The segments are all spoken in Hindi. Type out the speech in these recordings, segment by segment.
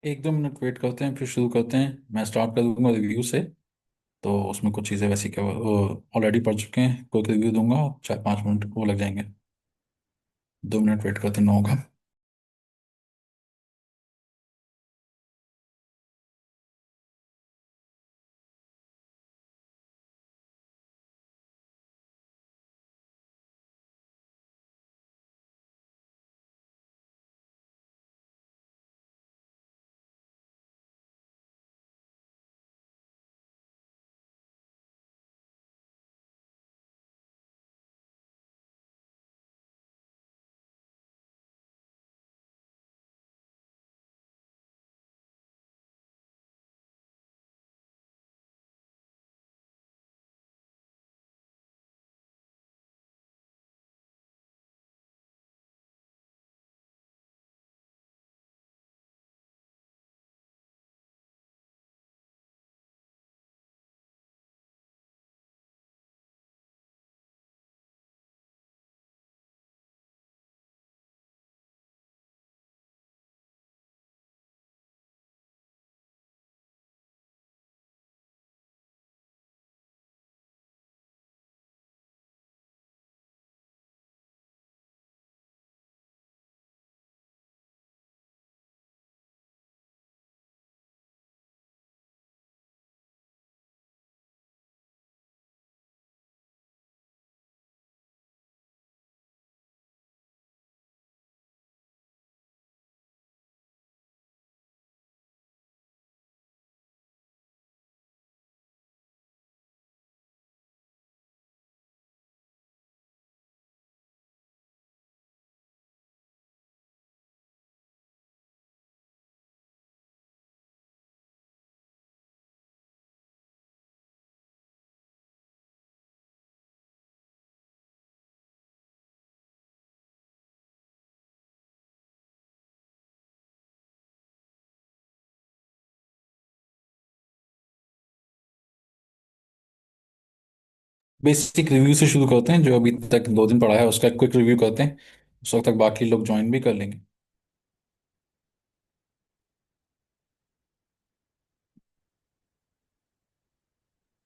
एक दो मिनट वेट करते हैं, फिर शुरू करते हैं। मैं स्टार्ट कर दूंगा रिव्यू से। तो उसमें कुछ चीज़ें वैसी क्या ऑलरेडी पढ़ चुके हैं, कोई रिव्यू दूंगा, 4-5 मिनट वो लग जाएंगे। 2 मिनट वेट करते हैं, ना होगा। बेसिक रिव्यू से शुरू करते हैं। जो अभी तक 2 दिन पढ़ा है उसका क्विक रिव्यू करते हैं। उस वक्त तक बाकी लोग ज्वाइन भी कर लेंगे।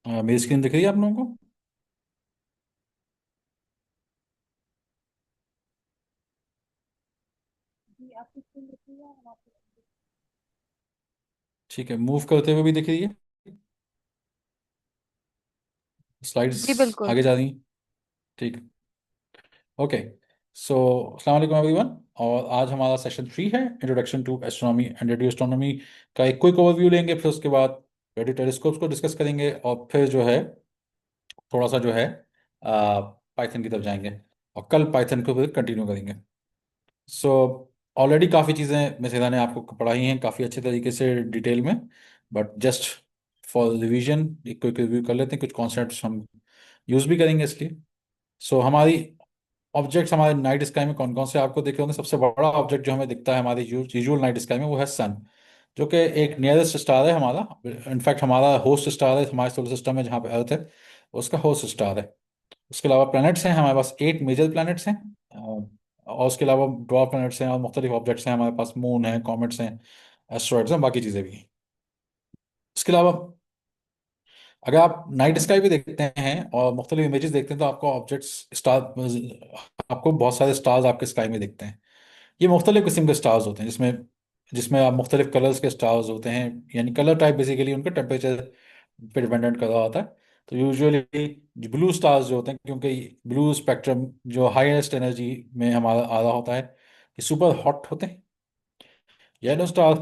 मेरी स्क्रीन दिख रही है आप लोगों को? ठीक है, मूव करते हुए भी दिख रही है। स्लाइड्स जी बिल्कुल। आगे जा रही हैं। ठीक है। ओके। सो अस्सलाम वालेकुम एवरीवन। और आज हमारा सेशन 3 है, introduction to astronomy and radio astronomy का एक क्विक ओवरव्यू लेंगे। फिर उसके बाद रेडियो टेलीस्कोप्स को डिस्कस करेंगे, और फिर जो है थोड़ा सा जो है पाइथन की तरफ जाएंगे। और कल पाइथन को फिर कंटिन्यू करेंगे। सो ऑलरेडी काफ़ी चीज़ें मिसेला ने आपको पढ़ाई हैं काफ़ी अच्छे तरीके से डिटेल में। बट जस्ट फॉर रिवीजन एक क्विक रिव्यू कर लेते हैं। कुछ कॉन्सेप्ट्स हम यूज़ भी करेंगे इसलिए। सो हमारी ऑब्जेक्ट्स हमारे नाइट स्काई में कौन कौन से आपको दिख रहे होंगे। सबसे बड़ा ऑब्जेक्ट जो हमें दिखता है हमारे यूजुअल नाइट स्काई में वो है सन, जो कि एक नियरेस्ट स्टार है हमारा। इनफैक्ट हमारा होस्ट स्टार है हमारे सोलर सिस्टम में, जहाँ पे अर्थ है उसका होस्ट स्टार है। उसके अलावा प्लैनेट्स हैं हमारे पास, 8 मेजर प्लैनेट्स हैं। और उसके अलावा ड्वार्फ प्लैनेट्स हैं और मुख्तलिफ ऑब्जेक्ट्स हैं हमारे पास। मून है, कॉमेट्स हैं, एस्ट्रॉइड्स हैं, बाकी चीज़ें भी हैं। उसके अलावा अगर आप नाइट स्काई भी देखते हैं और मुख्तलिफ इमेजेस देखते हैं तो आपको ऑब्जेक्ट्स स्टार, आपको बहुत सारे स्टार्स आपके स्काई में दिखते हैं। ये मुख्तलिफ किस्म के स्टार्स होते हैं, जिसमें जिसमें आप मुख्तलिफ कलर्स के स्टार्स होते हैं। यानी कलर टाइप बेसिकली उनका टेम्परेचर पे डिपेंडेंट कर रहा होता है। तो यूजुअली ब्लू स्टार्स जो होते हैं, क्योंकि ब्लू स्पेक्ट्रम जो हाईएस्ट एनर्जी में हमारा आ रहा होता है, ये सुपर हॉट होते हैं। येलो स्टार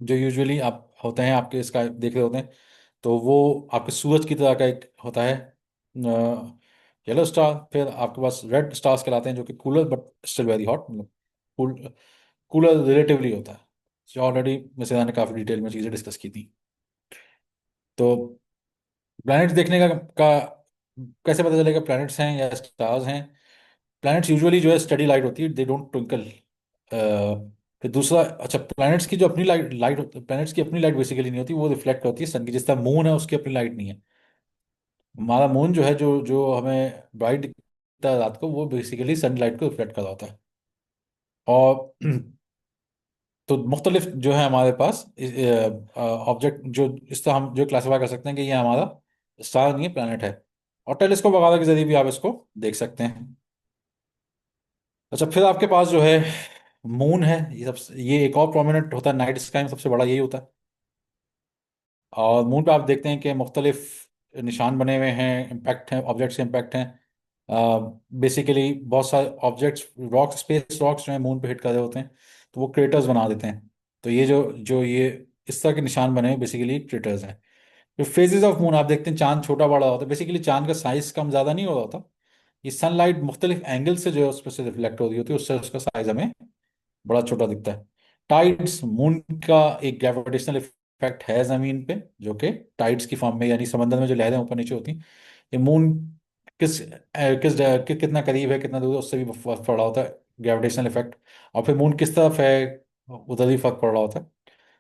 जो यूजुअली आप होते हैं आपके स्काई देख रहे होते हैं, तो वो आपके सूरज की तरह का एक होता है येलो स्टार। फिर आपके पास रेड स्टार्स कहलाते हैं, जो कि cooler but still very hot, मतलब कूल कूलर रिलेटिवली होता है। जो ऑलरेडी मिसेरा ने काफ़ी डिटेल में चीज़ें डिस्कस की थी। तो प्लैनेट्स देखने का कैसे पता चलेगा प्लैनेट्स हैं या स्टार्स हैं। प्लैनेट्स यूजुअली जो है स्टडी लाइट होती है, दे डोंट ट्विंकल। फिर दूसरा, अच्छा, प्लैनेट्स की जो अपनी लाइट लाइट प्लैनेट्स की अपनी लाइट बेसिकली नहीं होती, वो रिफ्लेक्ट होती है सन की। जिस तरह मून है उसकी अपनी लाइट नहीं है। हमारा मून जो है, जो जो हमें ब्राइट दिखता है रात को, वो बेसिकली सनलाइट को रिफ्लेक्ट कर रहा होता है। और तो मुख्तलिफ जो है हमारे पास ऑब्जेक्ट, जो इस तरह हम जो क्लासीफाई कर सकते हैं कि ये हमारा स्टार नहीं है, प्लैनेट है। और टेलीस्कोप वगैरह के जरिए भी आप इसको देख सकते हैं। अच्छा, फिर आपके पास जो है मून है। ये एक और प्रोमिनेंट होता है नाइट स्काई में, सबसे बड़ा यही होता है। और मून पे आप देखते हैं कि मुख्तलिफ निशान बने हुए हैं, इम्पैक्ट हैं, ऑब्जेक्ट्स के इम्पैक्ट हैं। बेसिकली बहुत सारे ऑब्जेक्ट्स, रॉक्स, स्पेस रॉक्स जो है मून पे हिट कर रहे होते हैं, तो वो क्रेटर्स बना देते हैं। तो ये जो जो ये इस तरह के निशान बने हैं बेसिकली क्रेटर्स हैं। फिर फेजेस ऑफ मून आप देखते हैं, चांद छोटा बड़ा होता है। बेसिकली चांद का साइज कम ज़्यादा नहीं हो रहा होता। ये सनलाइट मुख्तलिफ एंगल से जो है उस पर से रिफ्लेक्ट हो रही होती है, उससे उसका साइज हमें बड़ा छोटा दिखता है। टाइड्स, मून का एक ग्रेविटेशनल इफेक्ट है जमीन पे, जो कि टाइड्स की फॉर्म में, यानी समंदर में जो लहरें ऊपर नीचे होती हैं, ये मून कितना करीब है, कितना दूर है, उससे भी फर्क पड़ रहा होता है, ग्रेविटेशनल इफेक्ट। और फिर मून किस तरफ है, उधर ही फर्क पड़ रहा होता है।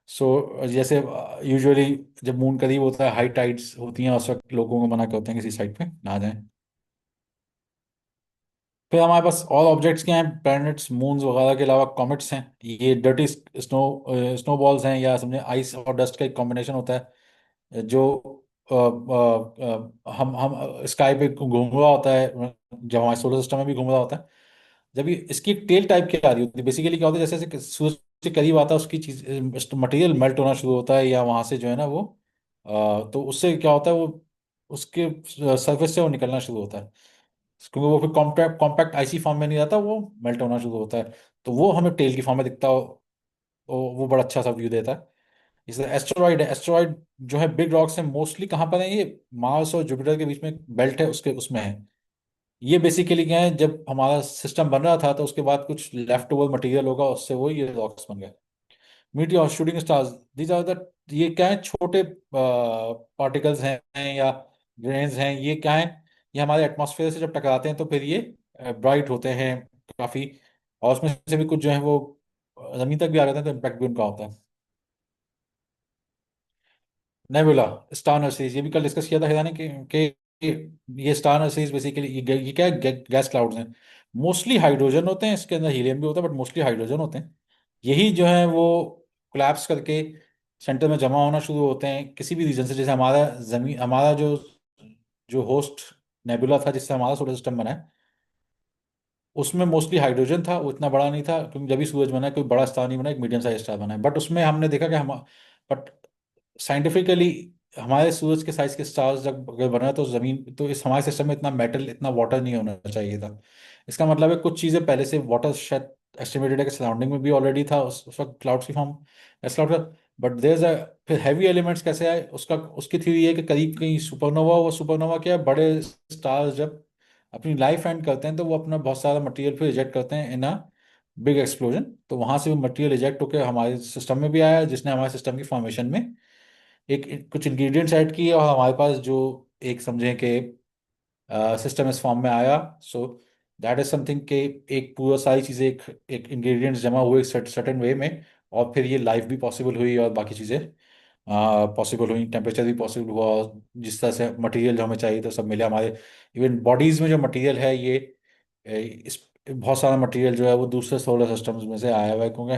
सो जैसे यूजुअली जब मून करीब होता है, हाई टाइड्स होती हैं, उस वक्त लोगों को मना करते हैं किसी साइड पे ना जाएं। फिर हमारे पास और ऑब्जेक्ट्स क्या हैं, प्लैनेट्स, मून्स वगैरह के अलावा कॉमेट्स हैं। ये डर्टी स्नोबॉल्स हैं, या समझे आइस और डस्ट का एक कॉम्बिनेशन होता है, जो हम स्काई पे घूम रहा होता है, जब हमारे सोलर सिस्टम में भी घूम रहा होता है। जब ये इसकी टेल टाइप की आ रही होती है, बेसिकली क्या होता है, जैसे जैसे सूरज से करीब आता है, उसकी चीज मटेरियल मेल्ट होना शुरू होता है, या वहां से जो है ना वो तो उससे क्या होता है, वो उसके सरफेस से वो निकलना शुरू होता है, क्योंकि वो फिर कॉम्पैक्ट कॉम्पैक्ट आईसी फॉर्म में नहीं रहता, वो मेल्ट होना शुरू होता है। तो वो हमें टेल की फॉर्म में दिखता हो, वो बड़ा अच्छा सा व्यू देता है। जैसे एस्टेरॉइड है, एस्टेरॉइड जो है बिग रॉक्स है, मोस्टली कहाँ पर है, ये मार्स और जुपिटर के बीच में एक बेल्ट है, उसके उसमें है। ये बेसिकली क्या है, जब हमारा सिस्टम बन रहा था तो उसके बाद कुछ लेफ्ट ओवर मटेरियल होगा, उससे वो ये रॉक्स बन गए। Meteor, shooting stars, these are the, ये क्या है, छोटे पार्टिकल्स हैं या ग्रेन्स हैं, ये क्या है, ये हमारे एटमॉस्फेयर से जब टकराते हैं तो फिर ये ब्राइट होते हैं काफी। और उसमें से भी कुछ जो है वो जमीन तक भी आ जाते हैं, तो इम्पैक्ट भी उनका होता है। नेबुला, स्टार नर्सरीज, ये भी कल डिस्कस किया था हिरानी कि ये स्टार नर्सरीज बेसिकली ये क्या है, गैस क्लाउड्स हैं। मोस्टली हाइड्रोजन होते हैं, इसके अंदर हीलियम भी होता है, बट मोस्टली हाइड्रोजन होते हैं। यही जो है वो कोलैप्स करके सेंटर में जमा होना शुरू होते हैं किसी भी रीजन से। जैसे हमारा जमीन, हमारा जो जो होस्ट नेबुला था जिससे हमारा सोलर सिस्टम बना है, उसमें मोस्टली हाइड्रोजन था, वो इतना बड़ा नहीं था, क्योंकि जब भी सूरज बना है, कोई बड़ा स्टार नहीं बना, एक मीडियम साइज स्टार बना है। बट उसमें हमने देखा कि हम, बट साइंटिफिकली हमारे सूरज के साइज के स्टार्स जब अगर बना है, तो जमीन, तो इस हमारे सिस्टम में इतना मेटल, इतना वाटर नहीं होना चाहिए था। इसका मतलब है कुछ चीज़ें पहले से वाटर शायद एस्टिमेटेड है कि सराउंडिंग में भी ऑलरेडी था उस वक्त क्लाउड्स की फॉर्म, एस क्लाउड का। बट देयर अ, फिर हैवी एलिमेंट्स कैसे आए, उसका उसकी थ्योरी है कि करीब कहीं सुपरनोवा, वो सुपरनोवा क्या है, बड़े स्टार्स जब अपनी लाइफ एंड करते हैं, तो वो अपना बहुत सारा मटेरियल फिर इजेक्ट करते हैं इन अ बिग एक्सप्लोजन। तो वहां से वो मटेरियल इजेक्ट होकर हमारे सिस्टम में भी आया, जिसने हमारे सिस्टम की फॉर्मेशन में कुछ इंग्रेडिएंट्स ऐड किए, और हमारे पास जो एक समझें कि सिस्टम इस फॉर्म में आया। सो दैट इज समथिंग कि एक पूरा सारी चीज़ें एक एक इंग्रेडिएंट्स जमा हुए सर्टेन वे में, और फिर ये लाइफ भी पॉसिबल हुई और बाकी चीज़ें पॉसिबल हुई, टेम्परेचर भी पॉसिबल हुआ, और जिस तरह से मटेरियल जो हमें चाहिए तो सब मिले हमारे। इवन बॉडीज में जो मटेरियल है, ये इस बहुत सारा मटेरियल जो है वो दूसरे सोलर सिस्टम्स में से आया हुआ है, क्योंकि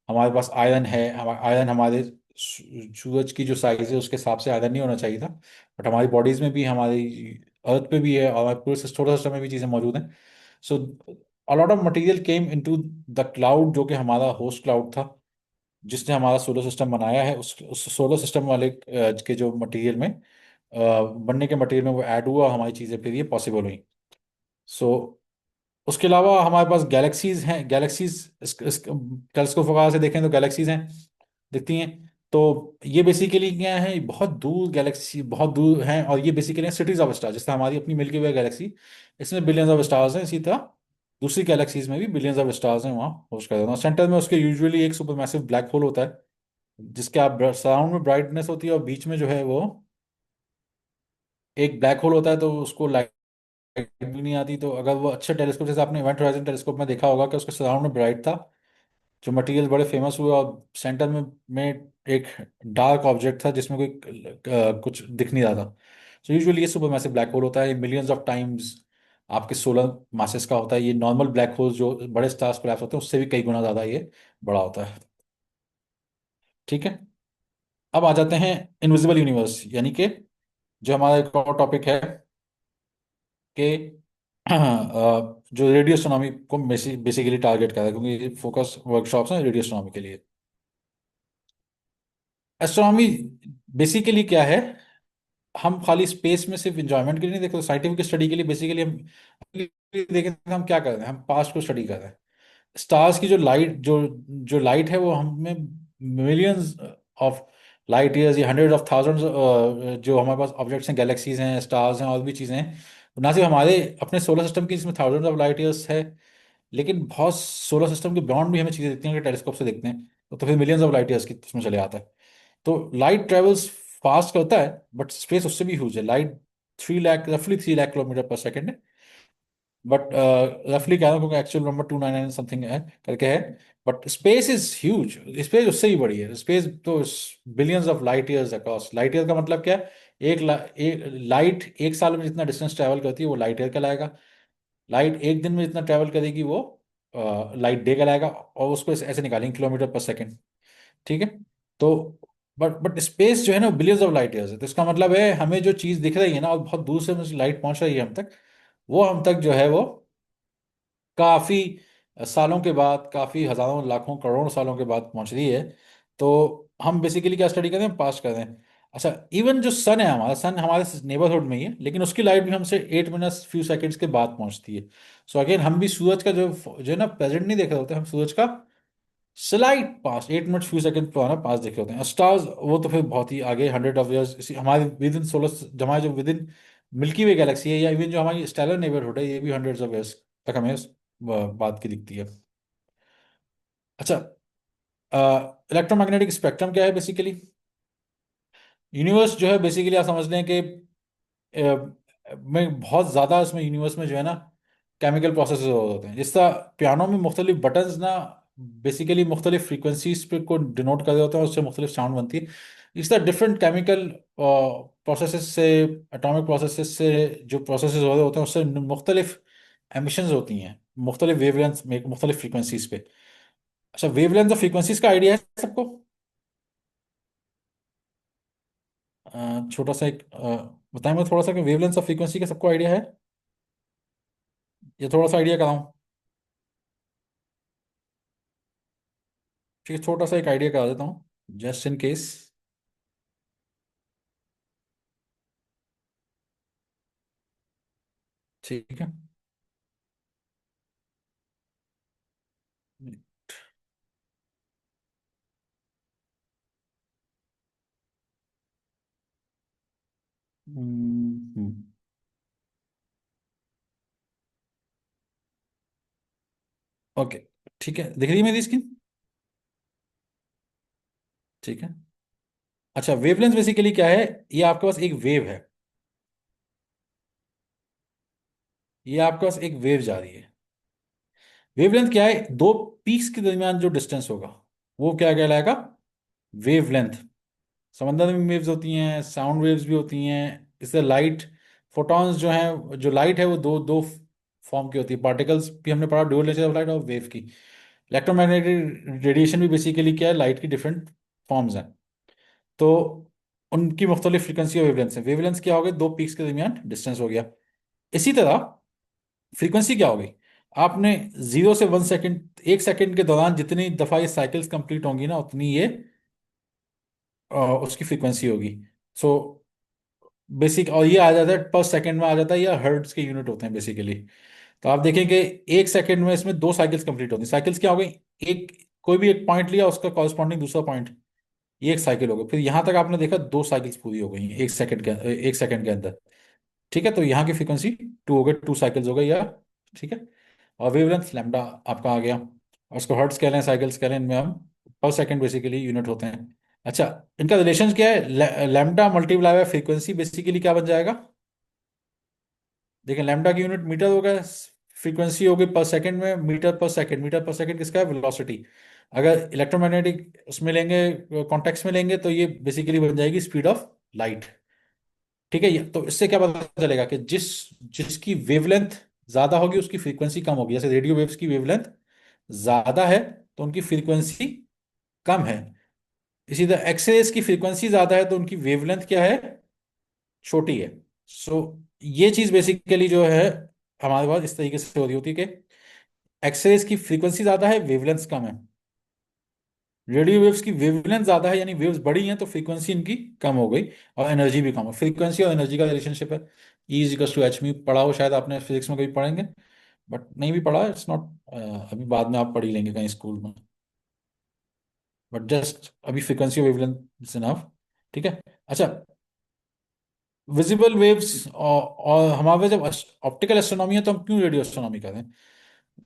हमारे पास आयरन है। आयरन हमारे सूरज की जो साइज है उसके हिसाब से आयरन नहीं होना चाहिए था, बट हमारी बॉडीज में भी, हमारी अर्थ पे भी है, और हमारे पूरे सोलर सिस्टम में भी चीज़ें मौजूद हैं। So a lot of material came into the cloud, जो कि हमारा होस्ट क्लाउड था, जिसने हमारा सोलर सिस्टम बनाया है। उस सोलर सिस्टम वाले के जो मटेरियल में बनने के मटेरियल में वो ऐड हुआ, हमारी चीज़ें फिर ये पॉसिबल हुई। सो उसके अलावा हमारे पास गैलेक्सीज हैं। गैलेक्सीज इस टेलीस्कोप वगैरह से देखें तो गैलेक्सीज हैं, दिखती हैं। तो ये बेसिकली क्या है, बहुत दूर गैलेक्सी, बहुत दूर हैं, और ये बेसिकली सिटीज ऑफ स्टार, जैसे हमारी अपनी मिल्की वे गैलेक्सी, इसमें बिलियंस ऑफ स्टार्स हैं। इसी तरह दूसरी गैलेक्सीज में भी बिलियंस ऑफ स्टार्स हैं, वहाँ होस्ट कर देना। और सेंटर में उसके यूजुअली एक सुपर मैसिव ब्लैक होल होता है, जिसके आप सराउंड में ब्राइटनेस होती है, और बीच में जो है वो एक ब्लैक होल होता है, तो उसको लाइट भी नहीं आती। तो अगर वो अच्छे टेलीस्कोप, जैसे आपने इवेंट होराइजन टेलीस्कोप में देखा होगा कि उसके सराउंड में ब्राइट था, जो मटेरियल बड़े फेमस हुए, और सेंटर में एक डार्क ऑब्जेक्ट था जिसमें कोई कुछ दिख नहीं रहा था। सो यूजुअली ये सुपर मैसिव ब्लैक होल होता है, मिलियंस ऑफ टाइम्स आपके सोलर मासेस का होता है। ये नॉर्मल ब्लैक होल जो बड़े स्टार्स कोलैप्स होते हैं उससे भी कई गुना ज़्यादा ये बड़ा होता है। ठीक है। अब आ जाते हैं इनविजिबल यूनिवर्स, यानी कि जो हमारा एक और टॉपिक है कि जो रेडियो एस्ट्रोनॉमी को बेसिकली टारगेट कर रहा है, क्योंकि फोकस वर्कशॉप्स हैं रेडियो एस्ट्रोनॉमी के लिए। एस्ट्रोनॉमी बेसिकली क्या है? हम खाली स्पेस में सिर्फ इंजॉयमेंट के लिए नहीं देखते, साइंटिफिक स्टडी के लिए बेसिकली हम देखें तो हम क्या कर रहे हैं, हम पास्ट को स्टडी कर रहे हैं। स्टार्स की जो लाइट है वो हमें मिलियंस ऑफ लाइट ईयर्स या हंड्रेड ऑफ थाउजेंड्स, जो हमारे पास ऑब्जेक्ट्स हैं, गैलेक्सीज हैं, स्टार्स हैं, और भी चीज़ें हैं, ना सिर्फ हमारे अपने सोलर सिस्टम की, जिसमें थाउजेंड्स ऑफ लाइट ईयर्स है, लेकिन बहुत सोलर सिस्टम के बियॉन्ड भी हमें चीज़ें दिखती हैं, कि टेलीस्कोप से देखते हैं तो फिर मिलियंस ऑफ लाइट ईयर्स की उसमें चले आता है। तो लाइट ट्रेवल्स फास्ट करता है, बट स्पेस उससे भी ह्यूज है। लाइट 3 लाख, रफली 3 लाख किलोमीटर पर सेकेंड है। बट रफली कह रहा हूँ क्योंकि एक्चुअल नंबर 299 समथिंग है करके है। But space is huge, space उससे ही बड़ी है। स्पेस तो billions of light years across. Light year का मतलब क्या है? लाइट एक साल में जितना डिस्टेंस ट्रैवल करती है वो लाइट ईयर कहलाएगा। लाइट एक दिन में जितना ट्रैवल करेगी वो लाइट डे कहलाएगा, और उसको ऐसे निकालेंगे किलोमीटर पर सेकेंड। ठीक है। तो बट स्पेस जो है ना, बिलियंस ऑफ लाइट ईयर्स है, तो इसका मतलब है हमें जो चीज दिख रही है ना, और बहुत दूर से लाइट पहुंच रही है हम तक, वो हम तक जो है वो काफी सालों के बाद, काफी हजारों लाखों करोड़ सालों के बाद पहुंच रही है। तो हम बेसिकली क्या स्टडी कर रहे हैं? पास कर रहे हैं। अच्छा, इवन जो सन है, हमारा सन हमारे नेबरहुड में ही है, लेकिन उसकी लाइट भी हमसे 8 मिनट्स फ्यू सेकंड्स के बाद पहुंचती है। सो अगेन हम भी सूरज का जो है ना प्रेजेंट नहीं देख रहे होते, हम सूरज का स्लाइट पास 8 मिनट्स फ्यू सेकंड पुराना पास देखे होते हैं। स्टार्स वो तो फिर बहुत ही आगे, हंड्रेड ऑफ ईयर्स हमारे विद इन सोलर, हमारे जो with in milky way Galaxy है, या इवन जो हमारी स्टेलर नेबरहुड है, ये भी हंड्रेड्स ऑफ ईयर्स तक हमें बात की दिखती है। अच्छा, इलेक्ट्रोमैग्नेटिक स्पेक्ट्रम क्या है बेसिकली? यूनिवर्स जो है बेसिकली आप समझ लें कि में बहुत ज़्यादा, इसमें यूनिवर्स में जो है ना केमिकल प्रोसेसेस होते हैं। जिस तरह पियानो में मुख्तलिफ बटन्स ना बेसिकली मुख्तलिफ फ्रीक्वेंसीज पे को डिनोट कर रहे होते हैं, उससे मुख्तलिफ साउंड बनती है। इस तरह डिफरेंट केमिकल प्रोसेसेस से, एटॉमिक प्रोसेसेस से जो प्रोसेसेस हो रहे होते हैं, उससे मुख्तलिफ एमिशंस होती हैं, मुख्तलिफ वेवलेंथ में, मुख्तलिफ फ्रीक्वेंसीज पे। अच्छा, वेवलेंथ और फ्रीक्वेंसीज का आइडिया है सबको? छोटा सा एक बताएं मैं थोड़ा सा, कि वेवलेंथ और फ्रीक्वेंसी का सबको आइडिया है, या थोड़ा सा आइडिया कराऊं? ठीक है, छोटा सा एक आइडिया करा देता हूँ जस्ट इन केस। ठीक है। ओके, ठीक है, दिख रही है मेरी स्क्रीन? ठीक है। अच्छा, वेवलेंथ बेसिकली क्या है? ये आपके पास एक वेव है, ये आपके पास एक वेव जा रही है। वेवलेंथ क्या है? दो पीक्स के दरमियान जो डिस्टेंस होगा वो क्या कहलाएगा? वेवलेंथ। समंदर में वेव्स होती हैं, साउंड वेव्स भी होती हैं। इससे लाइट, फोटॉन्स जो हैं, जो लाइट है वो दो दो फॉर्म की होती है। पार्टिकल्स भी हमने पढ़ा, ड्यूअल नेचर ऑफ लाइट, और वेव की। इलेक्ट्रोमैग्नेटिक रेडिएशन भी बेसिकली क्या है? लाइट की डिफरेंट फॉर्म्स हैं। तो उनकी मुख्तलिफ फ्रीक्वेंसी और वेवलेंथ है। वेवलेंथ क्या हो गई? दो पीक्स के दरमियान डिस्टेंस हो गया। इसी तरह फ्रीक्वेंसी क्या होगी? आपने 0 से 1 सेकंड, 1 सेकंड के दौरान जितनी दफा ये साइकिल्स कंप्लीट होंगी ना, उतनी ये उसकी फ्रीक्वेंसी होगी। सो बेसिक, और ये आ जाता है पर सेकंड में आ जाता है, या हर्ट्ज के यूनिट होते हैं बेसिकली। तो आप देखेंगे 1 सेकंड में इसमें दो साइकिल्स कंप्लीट होती हैं। साइकिल्स क्या हो गई? एक, कोई भी एक पॉइंट लिया, उसका कॉरस्पॉन्डिंग दूसरा पॉइंट, ये एक साइकिल हो गई। फिर यहां तक आपने देखा दो साइकिल्स पूरी हो गई हैं 1 सेकंड के अंदर। ठीक है, तो यहाँ की फ्रीक्वेंसी टू हो गई, टू साइकिल्स हो गई, या ठीक है। और वेवलेंथ लैम्डा आपका आ गया, और उसको हर्ट्ज कह लें, साइकिल्स कह लें, इनमें हम पर सेकंड बेसिकली यूनिट होते हैं। अच्छा, इनका रिलेशन क्या है? Lambda multiply by frequency basically क्या बन जाएगा? देखिए, लैम्डा की यूनिट मीटर हो गया, फ्रीक्वेंसी हो गई पर सेकंड में, मीटर पर सेकंड। मीटर पर सेकंड किसका है? वेलोसिटी। अगर इलेक्ट्रोमैग्नेटिक उसमें लेंगे, कॉन्टेक्स्ट में लेंगे, तो ये बेसिकली बन जाएगी स्पीड ऑफ लाइट। ठीक है, तो इससे क्या पता चलेगा कि जिसकी वेवलेंथ ज्यादा होगी उसकी फ्रीक्वेंसी कम होगी। जैसे रेडियो वेव्स की वेवलेंथ ज्यादा है तो उनकी फ्रीक्वेंसी कम है। इसी तरह एक्सरेज की फ्रीक्वेंसी ज्यादा है तो उनकी वेवलेंथ क्या है, छोटी है। सो ये चीज बेसिकली जो है हमारे पास इस तरीके से हो रही होती है कि एक्सरेज की फ्रीक्वेंसी ज्यादा है, वेवलेंथ कम है। रेडियो वेव्स की वेवलेंथ ज्यादा है, यानी वेव्स बड़ी हैं तो फ्रीक्वेंसी इनकी कम हो गई और एनर्जी भी कम है। फ्रीक्वेंसी और एनर्जी का रिलेशनशिप है, ई इज टू एच में पढ़ा हो शायद आपने, फिजिक्स में कभी पढ़ेंगे, बट नहीं भी पढ़ा, इट्स नॉट, अभी बाद में आप पढ़ ही लेंगे कहीं स्कूल में। बट जस्ट अभी फ्रीक्वेंसी और वेवलेंथ इज इनफ। ठीक है। अच्छा, विजिबल वेव्स और हमारे जब ऑप्टिकल एस्ट्रोनॉमी है तो हम क्यों रेडियो एस्ट्रोनॉमी कर रहे हैं?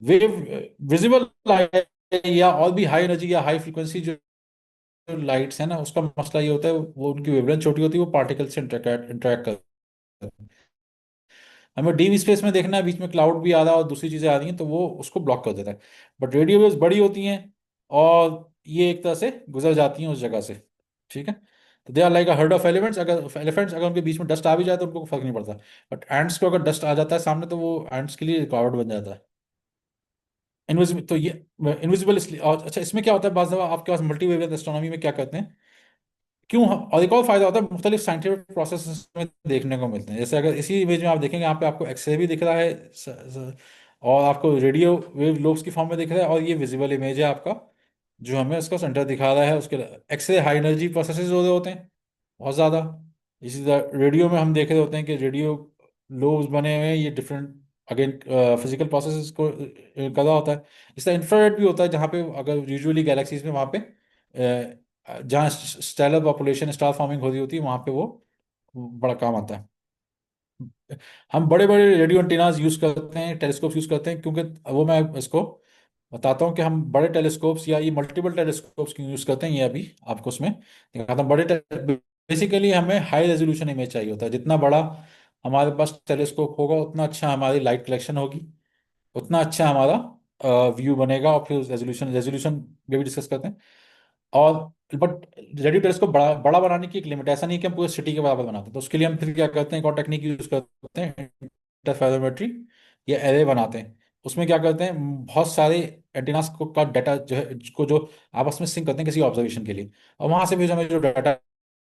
वेव, विजिबल लाइट या और भी हाई एनर्जी या हाई फ्रीक्वेंसी जो लाइट्स है ना, उसका मसला ये होता है वो उनकी वेवलेंथ छोटी होती है, वो पार्टिकल से इंटरेक्ट इंटरेक्ट करते हैं। हमें डीप स्पेस में देखना है, बीच में क्लाउड भी आ रहा है और दूसरी चीजें आ रही हैं तो वो उसको ब्लॉक कर देता है। बट रेडियो वेव्स बड़ी होती हैं और ये एक तरह से गुजर जाती हैं उस जगह से। ठीक है। तो they are like a herd of elephants, अगर एलिफेंट्स अगर उनके बीच में डस्ट आ भी जाए तो उनको फर्क नहीं पड़ता। बट एंट्स को अगर डस्ट आ जाता है सामने तो वो एंट्स के लिए रिकॉर्ड बन जाता है। इनविजिबल तो ये इनविजिबल इसलिए, और अच्छा इसमें क्या होता है, बाज़ दफा आपके पास मल्टी वेवलेंथ एस्ट्रोनॉमी में क्या करते हैं, क्यों और एक और फायदा होता है, मुख्तलिफ साइंटिफिक प्रोसेस में देखने को मिलते हैं। जैसे अगर इसी इमेज में आप देखेंगे, यहाँ पे आपको एक्सरे भी दिख रहा है, और आपको रेडियो वेव लोब्स की फॉर्म में दिख रहा है, और ये विजिबल इमेज है आपका जो हमें उसका सेंटर दिखा रहा है। उसके एक्सरे हाई एनर्जी प्रोसेसेस हो रहे होते हैं बहुत ज़्यादा। इसी तरह रेडियो में हम देख रहे होते हैं कि रेडियो लोब्स बने हुए हैं, ये डिफरेंट अगेन फिजिकल प्रोसेसेस को कर रहा होता है। इस तरह इंफ्रारेड भी होता है, जहाँ पे अगर यूजुअली गैलेक्सीज में वहाँ पे जहाँ स्टेलर पॉपुलेशन स्टार फॉर्मिंग हो रही होती है वहाँ पे वो बड़ा काम आता है। हम बड़े बड़े रेडियो एंटीनाज यूज करते हैं, टेलीस्कोप यूज करते हैं, क्योंकि वो मैं इसको बताता हूँ कि हम बड़े टेलीस्कोप्स या ये मल्टीपल टेलीस्कोप्स क्यों यूज करते हैं, ये अभी आपको उसमें दिखाता हूँ। बेसिकली हमें हाई रेजोल्यूशन इमेज चाहिए होता है। जितना बड़ा हमारे पास टेलीस्कोप होगा उतना अच्छा हमारी लाइट कलेक्शन होगी, उतना अच्छा हमारा व्यू बनेगा। और फिर रेजोल्यूशन रेजोल्यूशन भी डिस्कस करते हैं। और बट रेडियो टेलीस्कोप बड़ा बड़ा बनाने की एक लिमिट, ऐसा नहीं कि हम पूरे सिटी के बराबर बनाते हैं। तो उसके लिए हम फिर क्या करते हैं, एक और टेक्निक यूज करते हैं, इंटरफेरोमेट्री या एरे बनाते हैं। उसमें क्या करते हैं, बहुत सारे एंटीनास को का डाटा जो है को जो आपस में सिंक करते हैं किसी ऑब्जर्वेशन के लिए, और वहां से भी हमें जो डाटा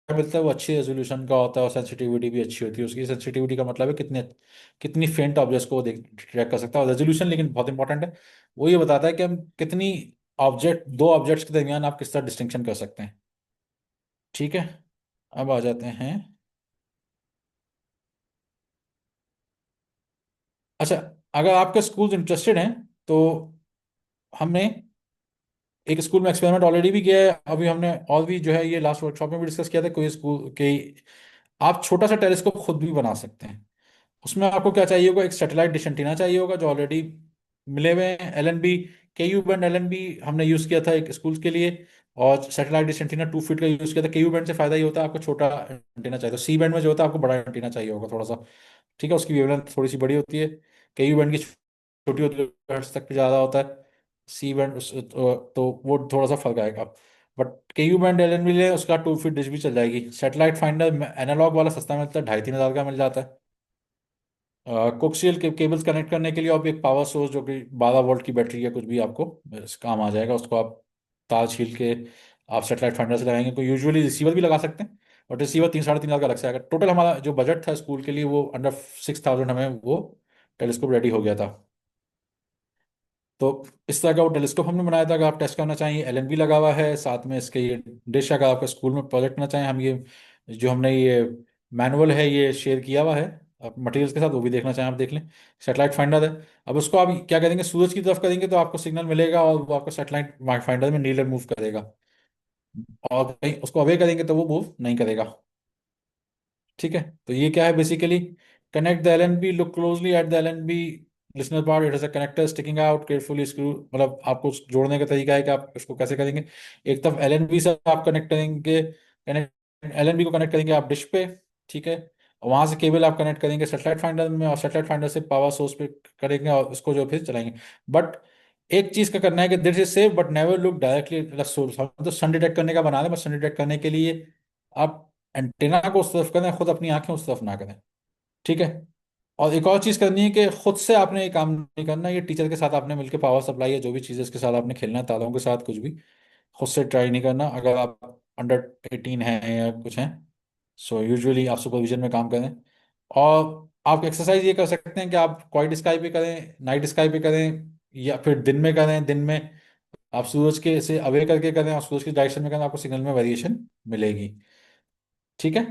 मिलता है वो अच्छी रेजोल्यूशन का होता है और सेंसिटिविटी भी अच्छी होती है उसकी। सेंसिटिविटी का मतलब है कितने कितनी फेंट ऑब्जेक्ट्स को वो देख ट्रैक कर सकता है। और रेजोल्यूशन लेकिन बहुत इंपॉर्टेंट है, वो ये बताता है कि हम कितनी ऑब्जेक्ट, दो ऑब्जेक्ट्स के दरमियान आप किस तरह डिस्टिंक्शन कर सकते हैं। ठीक है। अब आ जाते हैं। अच्छा, अगर आपके स्कूल इंटरेस्टेड हैं तो हमने एक स्कूल में एक्सपेरिमेंट ऑलरेडी भी किया है, अभी हमने और भी जो है ये लास्ट वर्कशॉप में भी डिस्कस किया था। कोई स्कूल के आप छोटा सा टेलीस्कोप खुद भी बना सकते हैं। उसमें आपको क्या चाहिए होगा, एक सैटेलाइट डिश एंटीना चाहिए होगा जो ऑलरेडी मिले हुए हैं। L N B, K U band L N B हमने यूज़ किया था एक स्कूल के लिए, और सैटेलाइट डिश एंटीना 2 फीट का यूज़ किया था। के यू बैंड से फायदा ये होता है आपको छोटा एंटीना चाहिए, तो सी बैंड में जो होता है आपको बड़ा एंटीना चाहिए होगा थोड़ा सा। ठीक है, उसकी वेवलेंथ थोड़ी सी बड़ी होती है, के यू बैंड की छोटी होती है, हर्ट्ज तक भी ज़्यादा होता है। सी बैंड तो वो थोड़ा सा फर्क आएगा। But K U band L N B ले उसका 2 फीट डिश भी चल जाएगी। सैटेलाइट फाइंडर एनालॉग वाला सस्ता मिलता है, 2,500-3,000 का मिल जाता है। कोक्सियल के केबल्स कनेक्ट करने के लिए आप एक पावर सोर्स जो कि 12 वोल्ट की बैटरी या कुछ भी आपको काम आ जाएगा, उसको आप तार छील के आप सेटेलाइट फाइंडर से लगाएंगे। कोई यूजुअली रिसीवर भी लगा सकते हैं, और रिसीवर 3-3,500 का अलग से आएगा। टोटल हमारा जो बजट था स्कूल के लिए वो अंडर 6,000 हमें वो टेलीस्कोप रेडी हो गया था। तो इस तरह का वो टेलीस्कोप हमने बनाया था। अगर आप टेस्ट करना चाहिए, एलएनबी लगा हुआ है साथ में इसके ये डिश। अगर आपका स्कूल में प्रोजेक्ट करना चाहें, हम ये जो हमने ये मैनुअल है ये शेयर किया हुआ है आप मटेरियल्स के साथ, वो भी देखना चाहें आप देख लें। सैटेलाइट फाइंडर है। अब उसको आप क्या करेंगे, सूरज की तरफ करेंगे तो आपको सिग्नल मिलेगा और वो आपको सैटेलाइट फाइंडर में नीडल मूव करेगा, और कहीं उसको अवे करेंगे तो वो मूव नहीं करेगा। ठीक है। तो ये क्या है basically, connect the L N B, look closely at the L N B listener part, it is a connector sticking out carefully screw. मतलब आपको जोड़ने का तरीका है कि आप इसको कैसे करेंगे। एक तरफ एल एन बी से आप कनेक्ट करेंगे, कनेक्ट एल एन बी को कनेक्ट करेंगे आप डिश पे। ठीक है। और वहां से केबल आप कनेक्ट करेंगे सेटेलाइट फाइंडर में, और सेटेलाइट फाइंडर से पावर सोर्स पे करेंगे और उसको जो फिर चलाएंगे। बट एक चीज का करना है कि this is safe but never look directly source. हम तो सन डिटेक्ट करने का बना रहे हैं, बस सन डिटेक्ट करने के लिए आप एंटेना को उस तरफ करें, खुद अपनी आंखें उस तरफ ना करें। ठीक है। और एक और चीज करनी है कि खुद से आपने ये काम नहीं करना, ये टीचर के साथ आपने मिलकर पावर सप्लाई या जो भी चीज़ इसके साथ आपने खेलना है, तारों के साथ कुछ भी खुद से ट्राई नहीं करना। अगर आप अंडर 18 हैं या कुछ हैं, सो यूजुअली आप सुपरविजन में काम करें। और आप एक्सरसाइज ये कर सकते हैं कि आप क्वाइट स्काई पे करें, नाइट स्काई पे करें, या फिर दिन में करें। दिन में आप सूरज के से अवे करके करें और सूरज की डायरेक्शन में करें, आपको सिग्नल में वेरिएशन मिलेगी। ठीक है,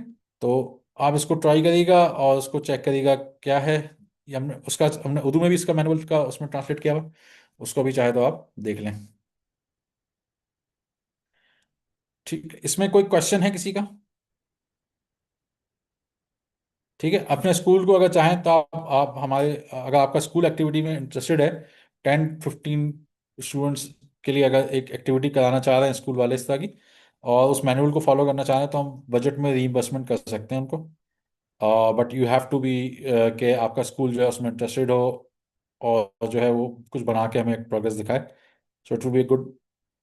तो आप इसको ट्राई करिएगा और उसको चेक करिएगा क्या है। ये हमने उर्दू में भी इसका मैनुअल का उसमें ट्रांसलेट किया हुआ, उसको भी चाहे तो आप देख लें। ठीक, इसमें कोई क्वेश्चन है किसी का? ठीक है, अपने स्कूल को अगर चाहें तो आप हमारे, अगर आपका स्कूल एक्टिविटी में इंटरेस्टेड है, 10-15 स्टूडेंट्स के लिए अगर एक एक्टिविटी कराना चाह रहे हैं स्कूल वाले इस तरह की, और उस मैनुअल को फॉलो करना चाह रहे हैं, तो हम बजट में रीइंबर्समेंट कर सकते हैं उनको। But you have to be कि आपका स्कूल जो है उसमें इंटरेस्टेड हो, और जो है वो कुछ बना के हमें प्रोग्रेस दिखाए। So it will be good.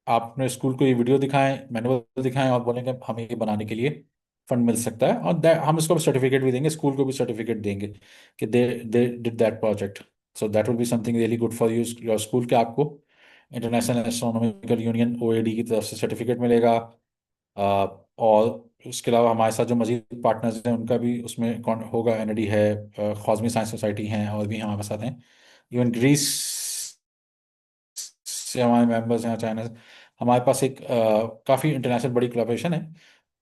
आप अपने स्कूल को ये वीडियो दिखाएं, मैनुअल दिखाएं, और बोलें कि हमें ये बनाने के लिए फंड मिल सकता है, और हम इसको सर्टिफिकेट भी देंगे, स्कूल को भी सर्टिफिकेट देंगे कि they did that project. So that will be something really good for you your school, के आपको इंटरनेशनल एस्ट्रोनॉमिकल यूनियन ओएडी की तरफ से सर्टिफिकेट मिलेगा। और उसके अलावा हमारे साथ जो मजीद पार्टनर्स हैं उनका भी उसमें होगा। एनडी है, कॉस्मी साइंस सोसाइटी हैं, और भी हमारे साथ हैं। इवन ग्रीस से हमारे मेंबर्स हैं, चाइना से। हमारे पास एक काफ़ी इंटरनेशनल बड़ी कोलैबोरेशन है।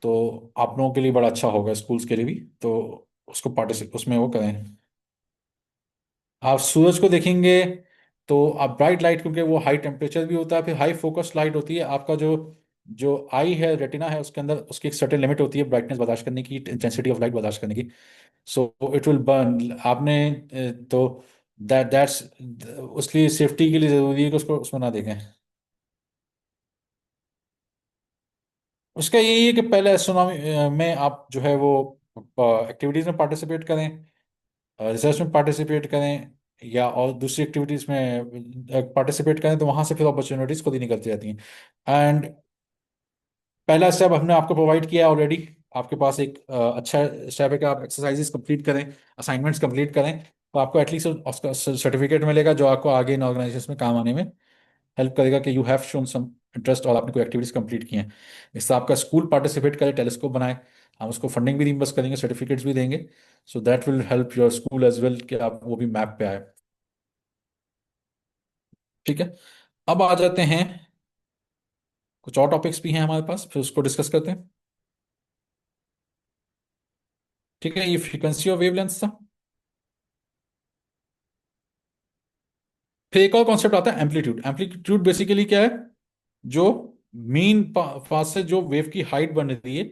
तो आप लोगों के लिए बड़ा अच्छा होगा, स्कूल्स के लिए भी। तो उसको पार्टिसिपेट उसमें वो करें। आप सूरज को देखेंगे तो आप ब्राइट लाइट, क्योंकि वो हाई टेम्परेचर भी होता है, फिर हाई फोकस लाइट होती है। आपका जो जो आई है, रेटिना है, उसके अंदर उसकी एक सर्टेन लिमिट होती है ब्राइटनेस बर्दाश्त करने की, इंटेंसिटी ऑफ लाइट बर्दाश्त करने की। सो इट विल बर्न आपने, तो दैट्स उसकी सेफ्टी के लिए ज़रूरी है कि उसको उसमें ना देखें। उसका यही है कि पहले एस्ट्रोनॉमी में आप जो है वो एक्टिविटीज़ में पार्टिसिपेट करें, रिसर्च में पार्टिसिपेट करें, या और दूसरी एक्टिविटीज़ में पार्टिसिपेट करें, तो वहाँ से फिर अपॉर्चुनिटीज़ खुद ही निकलती जाती हैं। एंड पहला स्टेप हमने आपको प्रोवाइड किया ऑलरेडी। आपके पास एक अच्छा स्टेप है कि आप एक्सरसाइजेस कंप्लीट करें, असाइनमेंट्स कंप्लीट करें, तो आपको एटलीस्ट उसका सर्टिफिकेट मिलेगा जो आपको आगे इन ऑर्गेनाइजेशन में काम आने में हेल्प करेगा कि you have shown some interest और आपने कोई एक्टिविटीज कंप्लीट की हैं। इससे आपका स्कूल पार्टिसिपेट करे, टेलीस्कोप बनाए, हम उसको फंडिंग भी रिइंबर्स करेंगे, सर्टिफिकेट्स भी देंगे। So that will help your school as well कि आप वो भी मैप पे आए। ठीक है, अब आ जाते हैं, कुछ और टॉपिक्स भी हैं हमारे पास, फिर उसको डिस्कस करते हैं। ठीक है, ये फ्रीक्वेंसी और वेवलेंथ था। फिर एक और कॉन्सेप्ट आता है एम्पलीट्यूड। एम्पलीट्यूड बेसिकली क्या है? जो मीन पास से जो वेव की हाइट बन रही है,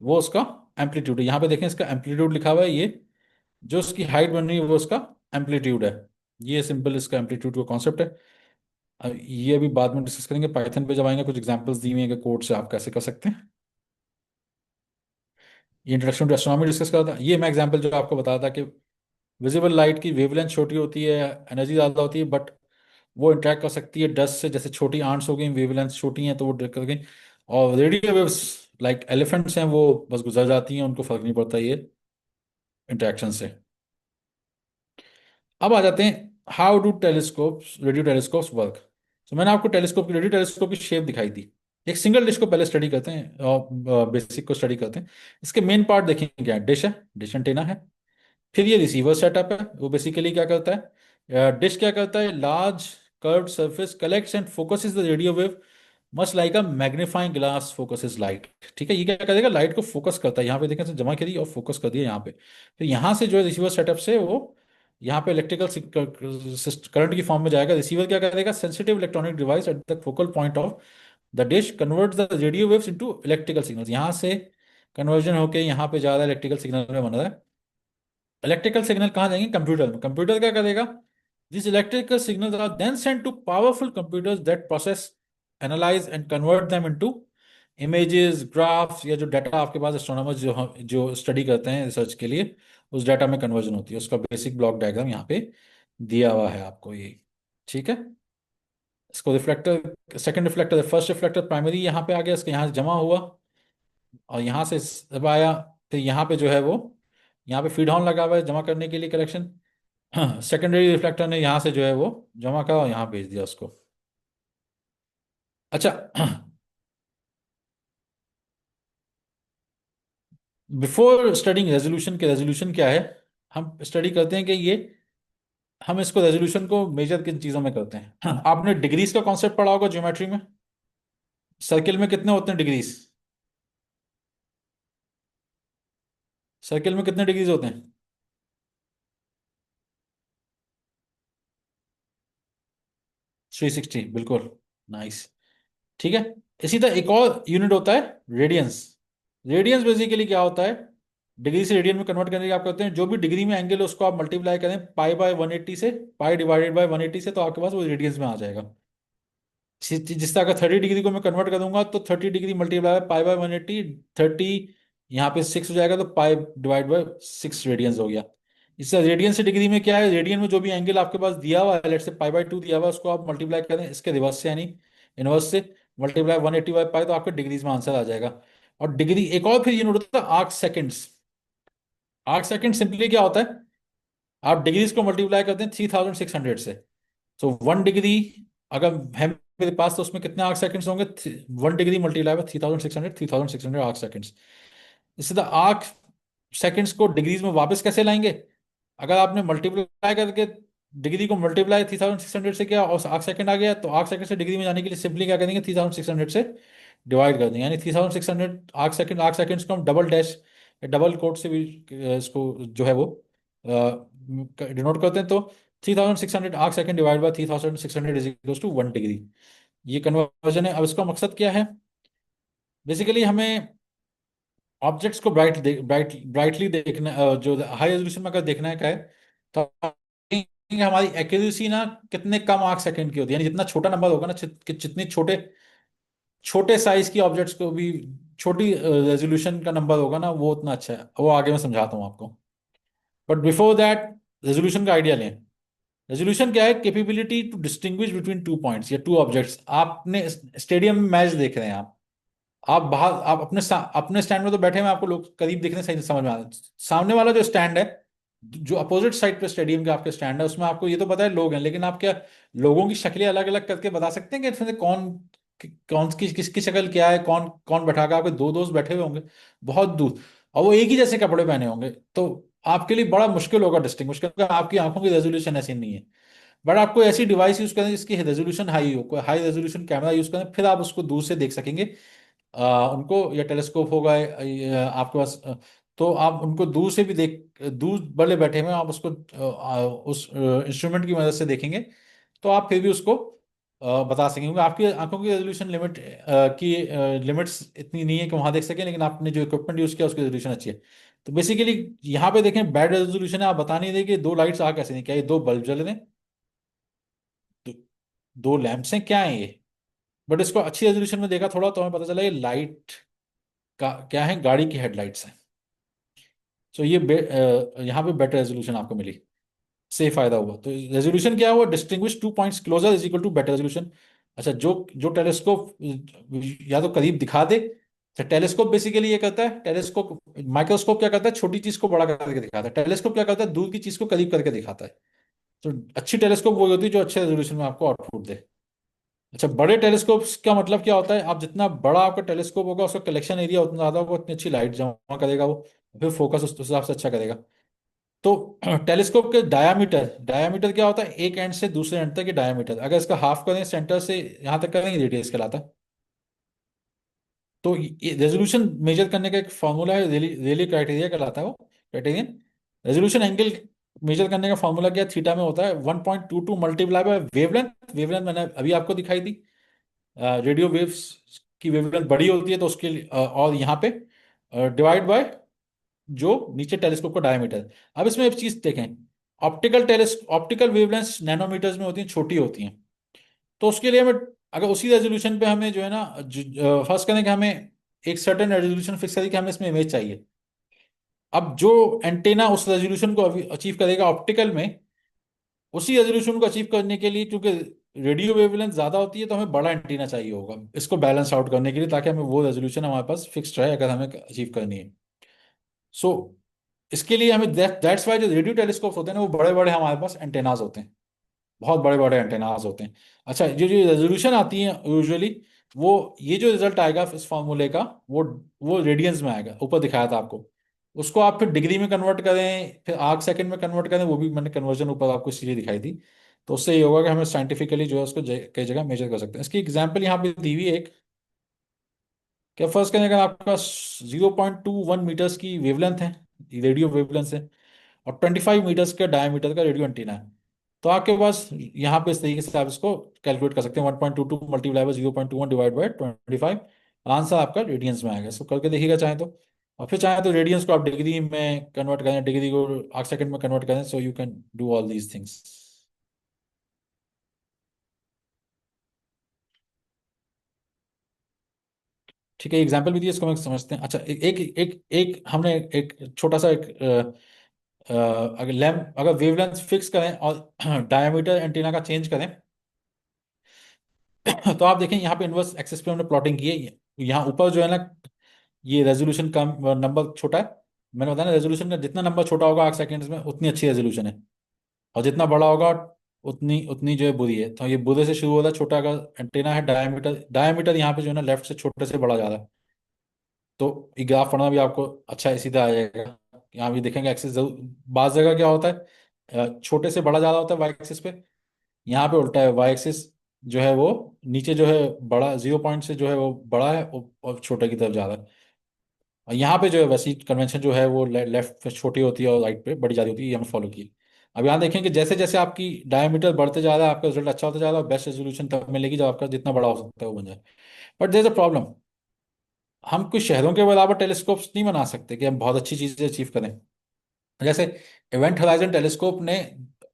वो उसका एम्पलीट्यूड है। यहाँ पे देखें, इसका एम्पलीट्यूड लिखा हुआ है। ये जो उसकी हाइट बन रही है वो उसका एम्पलीट्यूड है। ये सिंपल इसका एम्पलीट्यूड का कॉन्सेप्ट है। अब ये अभी बाद में डिस्कस करेंगे, पाइथन पे जब आएंगे कुछ एग्जांपल्स दी हुई हैं कि कोड से आप कैसे कर सकते हैं। ये इंट्रोडक्शन टू एस्ट्रोनॉमी डिस्कस करा था। ये मैं एग्जांपल जो आपको बताया था कि विजिबल लाइट की वेवलेंथ छोटी होती है, एनर्जी ज़्यादा होती है, बट वो इंटरेक्ट कर सकती है डस्ट से। जैसे छोटी आंट्स हो गई, वेवलेंथ छोटी हैं तो वो डायरेक्ट कर गई। और रेडियो वेव्स लाइक एलिफेंट्स हैं, वो बस गुजर जाती हैं, उनको फर्क नहीं पड़ता ये इंटरेक्शन से। अब आ जाते हैं, how do telescopes, radio telescopes work. तो मैंने आपको रेडियो टेलीस्कोप की शेप दिखाई दी। एक सिंगल डिश को पहले स्टडी करते हैं, और बेसिक को स्टडी करते हैं। इसके मेन पार्ट देखेंगे, क्या डिश है, डिश एंटेना है। फिर ये रिसीवर सेटअप है, वो बेसिकली क्या करता है, डिश क्या करता है, large curved surface collects and focuses the radio wave much like a magnifying glass focuses light. ठीक है, ये क्या करेगा, लाइट को फोकस करता है। यहाँ पे देखें तो जमा करी और फोकस कर दिया यहाँ पे। फिर यहाँ से जो है रिसीवर सेटअप से वो यहाँ पे इलेक्ट्रिकल करंट की फॉर्म में जाएगा। रिसीवर क्या करेगा, sensitive electronic device at the focal point of the dish converts the radio waves into electrical signals. यहाँ से कन्वर्जन होकर यहाँ पे जा रहा है, इलेक्ट्रिकल सिग्नल में बन रहा है। इलेक्ट्रिकल सिग्नल कहाँ जाएंगे, कंप्यूटर में। कंप्यूटर क्या करेगा, this electrical signals are then sent to powerful computers that process, analyse and convert them into images, graphs, या जो डाटा आपके पास एस्ट्रोनॉमर्स जो स्टडी करते हैं रिसर्च के लिए, उस डाटा में कन्वर्जन होती है। उसका बेसिक ब्लॉक डायग्राम यहाँ पे दिया हुआ है आपको ये। ठीक है, इसको reflector, second reflector, first reflector primary यहाँ पे आ गया, इसके यहाँ से जमा हुआ, और यहाँ से जब आया, फिर यहाँ पे जो है वो, यहाँ पे फीड हॉर्न लगा हुआ है जमा करने के लिए कलेक्शन। सेकेंडरी रिफ्लेक्टर ने यहाँ से जो है वो जमा करा और यहाँ भेज दिया उसको। अच्छा, बिफोर स्टडिंग रेजोल्यूशन के रेजोल्यूशन क्या है, हम स्टडी करते हैं कि ये, हम इसको रेजोल्यूशन को मेजर किन चीज़ों में करते हैं। हाँ, आपने डिग्रीज का कॉन्सेप्ट पढ़ा होगा ज्योमेट्री में। सर्किल में कितने होते हैं डिग्रीज? सर्किल में कितने डिग्रीज होते हैं? 360, बिल्कुल। नाइस। ठीक है। इसी तरह एक और यूनिट होता है, रेडियंस। रेडियंस बेसिकली क्या होता है, डिग्री से रेडियन में कन्वर्ट करने की आप करते हैं, जो भी डिग्री में एंगल है उसको आप मल्टीप्लाई करें पाई बाय 180 से, पाई डिवाइडेड बाय 180 से, तो आपके पास वो रेडियंस में आ जाएगा। जिस तरह का 30 डिग्री को मैं कन्वर्ट करूंगा तो 30 degree multiply by pi by 180, 30 यहाँ पे 6 हो जाएगा, तो पाई डिवाइड बाय 6 रेडियंस हो गया। इससे रेडियन से डिग्री में क्या है, रेडियन में जो भी एंगल आपके पास दिया हुआ है, लेट से पाई बाय 2 दिया हुआ है, उसको आप मल्टीप्लाई करें इसके रिवर्स से, यानी इनवर्स से, मल्टीप्लाई 180 बाय पाई, तो आपके डिग्रीज में आंसर आ जाएगा। और डिग्री एक और फिर यूनिट होता है arc seconds. Arc second simply क्या होता है, आप डिग्रीज को मल्टीप्लाई करते हैं 3600 से। तो 1 डिग्री अगर है मेरे पास, तो उसमें कितने आर्क सेकंड्स होंगे? 1 degree multiply by 3600, 3600 arc seconds. इसी तरह आर्क सेकंड्स को डिग्रीज में वापस कैसे लाएंगे? अगर आपने मल्टीप्लाई करके डिग्री को मल्टीप्लाई 3600 से किया और आर्क सेकंड आ गया, तो आर्क सेकंड से डिग्री में जाने के लिए सिंपली क्या करेंगे, 3600 से डिवाइड कर देंगे, यानी 3600 आर्क सेकंड्स को हम डबल डैश, डबल कोट से भी इसको जो है वो डिनोट करते हैं। तो 3600 arc second divide by 3600 is equal to 1 degree. ये कन्वर्जन है। अब इसका मकसद क्या है? बेसिकली हमें ऑब्जेक्ट्स को ब्राइटली देखना, जो हाई रेजोल्यूशन में अगर देखना है क्या है, तो कि हमारी एक्यूरेसी ना कितने कम आर्क सेकंड की होती है, यानी जितना छोटा नंबर होगा ना, जितने छोटे छोटे साइज की ऑब्जेक्ट्स को भी, छोटी रेजोल्यूशन का नंबर होगा ना, वो उतना अच्छा है। वो आगे मैं समझाता हूँ आपको। बट बिफोर दैट, रेजोल्यूशन का आइडिया लें। रेजोल्यूशन क्या है? Capability to distinguish between two points या टू ऑब्जेक्ट्स। आपने स्टेडियम में मैच देख रहे हैं, आप बाहर, आप अपने स्टैंड में तो बैठे हैं, आपको लोग करीब दिखने सही समझ में आ रहा है। सामने वाला जो स्टैंड है, जो अपोजिट साइड पे स्टेडियम के आपके स्टैंड है, उसमें आपको ये तो पता है लोग हैं, लेकिन आप क्या लोगों की शक्लें अलग अलग करके बता सकते हैं कि इसमें से कौन किसकी शक्ल क्या है, कौन कौन बैठा कर? आपके दो दोस्त बैठे हुए होंगे बहुत दूर, और वो एक ही जैसे कपड़े पहने होंगे, तो आपके लिए बड़ा मुश्किल होगा डिस्टिंग्विश करना। आपकी आंखों की रेजोल्यूशन ऐसी नहीं है। बट आपको ऐसी डिवाइस यूज करें जिसकी रेजोल्यूशन हाई हो, कोई हाई रेजोल्यूशन कैमरा यूज करें, फिर आप उसको दूर से देख सकेंगे। उनको, या टेलीस्कोप होगा आपके पास, तो आप उनको दूर से भी देख, दूर भले बैठे हुए हैं, आप उसको उस इंस्ट्रूमेंट की मदद से देखेंगे, तो आप फिर भी उसको बता सकेंगे, क्योंकि आपकी आंखों की रेजोल्यूशन की लिमिट्स इतनी नहीं है कि वहां देख सकें, लेकिन आपने जो इक्विपमेंट यूज किया उसकी रेजोल्यूशन अच्छी है। तो बेसिकली यहाँ पे देखें, बैड रेजोल्यूशन है, आप बता नहीं देंगे दो लाइट्स आ कैसे नहीं, क्या ये दो बल्ब जल रहे हैं, दो, दो लैंप्स हैं, क्या है ये? बट इसको अच्छी रेजोल्यूशन में देखा थोड़ा, तो हमें पता चला ये लाइट का क्या है, गाड़ी की हेडलाइट्स हैं। सो ये यहाँ पे बेटर रेजोल्यूशन आपको मिली, से फायदा हुआ। तो रेजोल्यूशन क्या हुआ? Distinguish two points closer is equal to better resolution. अच्छा, जो जो टेलीस्कोप या तो करीब दिखा दे, अच्छा टेलीस्कोप बेसिकली ये करता है, टेलीस्कोप, माइक्रोस्कोप क्या करता है, छोटी चीज को बड़ा करके दिखाता है, टेलीस्कोप क्या करता है, दूर की चीज को करीब करके दिखाता है। तो अच्छी टेलीस्कोप वो होती है जो अच्छे रेजोल्यूशन में आपको आउटपुट दे। अच्छा, बड़े टेलीस्कोप्स का मतलब क्या होता है? आप जितना बड़ा आपका टेलीस्कोप होगा, उसका कलेक्शन एरिया उतना ज्यादा होगा, उतनी अच्छी लाइट जमा करेगा वो, फिर फोकस उस हिसाब से अच्छा करेगा। तो टेलीस्कोप के डायामीटर, डायामीटर क्या होता है? एक एंड से दूसरे एंड तक के डायामीटर, अगर इसका हाफ करें सेंटर से यहाँ तक करेंगे, रेडियस कहलाता है। तो ये रेजोल्यूशन मेजर करने का एक फॉर्मूला है, रेली रेली क्राइटेरिया कहलाता है वो, क्राइटेरियन। रेजोल्यूशन एंगल मेजर करने का फॉर्मूला क्या, थीटा में होता है 1.22 मल्टीप्लाई बाय वेवलेंथ। वेवलेंथ मैंने अभी आपको दिखाई दी, रेडियो वेव्स की वेवलेंथ बड़ी होती है, तो उसके लिए और यहाँ पे डिवाइड बाय जो नीचे टेलीस्कोप का डायमीटर। अब इसमें एक चीज देखें, ऑप्टिकल वेवलेंथ नैनोमीटर्स में होती हैं, छोटी होती हैं। तो उसके लिए हमें, अगर उसी रेजोल्यूशन पे हमें जो है ना, फर्स्ट करें कि हमें एक सर्टेन रेजोल्यूशन फिक्स करें कि हमें इसमें इमेज चाहिए। अब जो एंटेना उस रेजोल्यूशन को अचीव करेगा ऑप्टिकल में, उसी रेजोल्यूशन को अचीव करने के लिए, क्योंकि रेडियो वेवलेंथ ज्यादा होती है, तो हमें बड़ा एंटीना चाहिए होगा इसको बैलेंस आउट करने के लिए, ताकि हमें वो रेजोल्यूशन हमारे पास फिक्स्ड रहे अगर हमें अचीव करनी है। सो इसके लिए हमें, दैट्स वाई जो रेडियो टेलीस्कोप होते हैं ना, वो बड़े बड़े हमारे पास एंटेनाज होते हैं, बहुत बड़े बड़े एंटेनाज होते हैं। अच्छा, जो जो रेजोल्यूशन आती है यूजुअली, वो ये जो रिजल्ट आएगा इस फॉर्मूले का, वो रेडियंस में आएगा, ऊपर दिखाया था आपको। उसको आप फिर डिग्री में कन्वर्ट करें, फिर आर्क सेकंड में कन्वर्ट करें, वो भी मैंने कन्वर्जन ऊपर आपको सीरीज दिखाई थी। तो उससे ये होगा कि हमें साइंटिफिकली जो है उसको कई जगह मेजर कर सकते हैं। इसकी एग्जांपल यहाँ पे दी हुई है एक। क्या फर्स्ट करें, अगर आपके पास 0.21 मीटर्स की वेवलेंथ है, रेडियो वेवलेंथ है, और 25 मीटर्स का डायमीटर का रेडियो एंटीना है, तो आपके पास यहाँ पे इस तरीके से आप इसको कैलकुलेट कर सकते हैं। 1.22 multiply by 0.21 divide by 25। Answer आपका रेडियंस में आएगा। इसको करके देखिएगा चाहे तो। और फिर चाहे तो रेडियंस को आप डिग्री में कन्वर्ट करें, डिग्री को आर्क सेकंड में कन्वर्ट करें, so you can do all these things. ठीक है, एग्जाम्पल भी दिए, इसको हम समझते हैं। अच्छा, एक एक एक, एक हमने एक छोटा सा एक अगर लैम्प, अगर वेवलेंथ फिक्स करें और डायमीटर एंटीना का चेंज करें, तो आप देखें यहाँ पे इनवर्स एक्सिस पे हमने प्लॉटिंग की है। यहाँ ऊपर जो है ना, ये रेजोल्यूशन का नंबर छोटा है। मैंने बताया ना, रेजोल्यूशन का जितना नंबर छोटा होगा आर्क सेकेंड्स में, उतनी अच्छी रेजोल्यूशन है। और जितना बड़ा होगा, उतनी उतनी जो है बुरी है। तो ये बुरे से शुरू होता है, छोटा का एंटीना है, डायमीटर डायमीटर यहाँ पे जो है ना लेफ्ट से छोटे से बड़ा जा रहा है। तो ये ग्राफ पढ़ना भी आपको अच्छा सीधा आ जाएगा। यहाँ भी देखेंगे एक्सिस जरूर, बाज जगह क्या होता है, छोटे से बड़ा ज्यादा होता है वाई एक्सिस पे। यहाँ पे उल्टा है, वाई एक्सिस जो है वो नीचे जो है बड़ा, 0 पॉइंट से जो है वो बड़ा है, और छोटे की तरफ जा रहा है। और यहाँ पे जो है वैसी कन्वेंशन जो है वो लेफ्ट पे छोटी होती है और राइट पे बड़ी जा रही होती है। ये हमें फॉलो की। अब यहाँ देखें कि जैसे जैसे आपकी डायमीटर बढ़ते जा रहा है, आपका रिजल्ट अच्छा होता जा रहा है। बेस्ट रेजोल्यूशन तब मिलेगी जब आपका जितना बड़ा हो सकता है वो बन जाए। But there is a problem. हम कुछ शहरों के बराबर टेलीस्कोप्स नहीं बना सकते कि हम बहुत अच्छी चीजें अचीव करें। जैसे इवेंट होराइजन टेलीस्कोप ने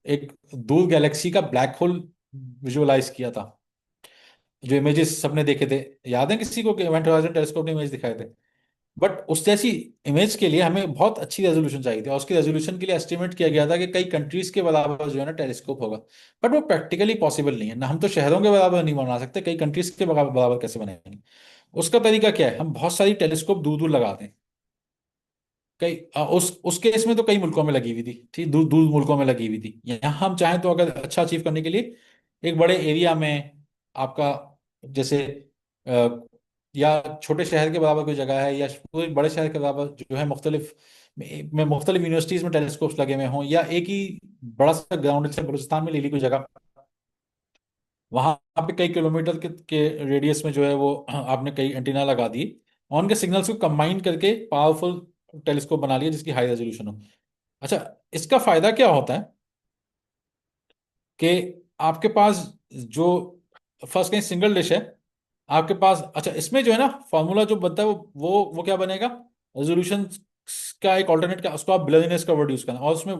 एक दूर गैलेक्सी का ब्लैक होल विजुअलाइज किया था। जो इमेजेस सबने देखे थे, याद है किसी को कि इवेंट होराइजन टेलीस्कोप ने इमेज दिखाए थे? बट उस जैसी इमेज के लिए हमें बहुत अच्छी रेजोल्यूशन चाहिए थी, और उसकी रेजोल्यूशन के लिए एस्टिमेट किया गया था कि कई कंट्रीज के बराबर जो है ना टेलीस्कोप होगा। बट वो प्रैक्टिकली पॉसिबल नहीं है ना, हम तो शहरों के बराबर नहीं बना सकते, कई कंट्रीज के बराबर बराबर कैसे बनाएंगे? उसका तरीका क्या है, हम बहुत सारी टेलीस्कोप दूर दूर लगाते हैं। कई उस केस में तो कई मुल्कों में लगी हुई थी, ठीक, दूर दूर मुल्कों में लगी हुई थी। यहाँ हम चाहें तो अगर अच्छा अचीव करने के लिए एक बड़े एरिया में आपका, जैसे अ, या छोटे शहर के बराबर कोई जगह है, या पूरे बड़े शहर के बराबर जो है मुख्तलिफ में मुख्तलिफ यूनिवर्सिटीज में टेलीस्कोप्स लगे हुए हों, या एक ही बड़ा सा ग्राउंड, जैसे बलूचिस्तान में ले ली कोई जगह, वहां पे कई किलोमीटर के रेडियस में जो है वो आपने कई एंटीना लगा दिए, और उनके सिग्नल्स को कंबाइन करके पावरफुल टेलीस्कोप बना लिया जिसकी हाई रेजोल्यूशन हो। अच्छा, इसका फायदा क्या होता है कि आपके पास जो फर्स्ट कहीं सिंगल डिश है आपके पास। अच्छा, इसमें जो है ना फॉर्मूला जो बनता है वो क्या बनेगा, रेजोल्यूशन का एक ऑल्टरनेट का, उसको आप ब्लरीनेस का वर्ड यूज करना, और उसमें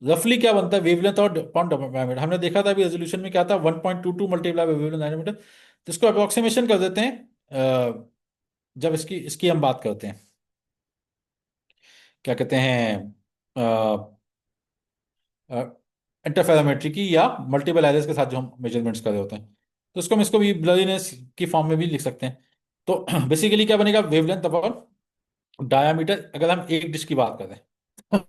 रफली क्या बनता है, वेवलेंथ और पॉइंट डायमीटर। हमने देखा था अभी रेजोल्यूशन में क्या था, 1.22 मल्टीप्लाई बाय वेवलेंथ डायमीटर। तो इसको अप्रोक्सीमेशन कर देते हैं। जब इसकी इसकी हम बात करते हैं, क्या कहते हैं, इंटरफेरोमेट्री की, या मल्टीपल एरेस के साथ जो हम मेजरमेंट्स कर रहे होते हैं, तो इसको भी ब्लरीनेस की फॉर्म में भी लिख सकते हैं। तो बेसिकली क्या बनेगा, वेवलेंथ अपॉन डायामीटर, अगर हम एक डिश की बात करें।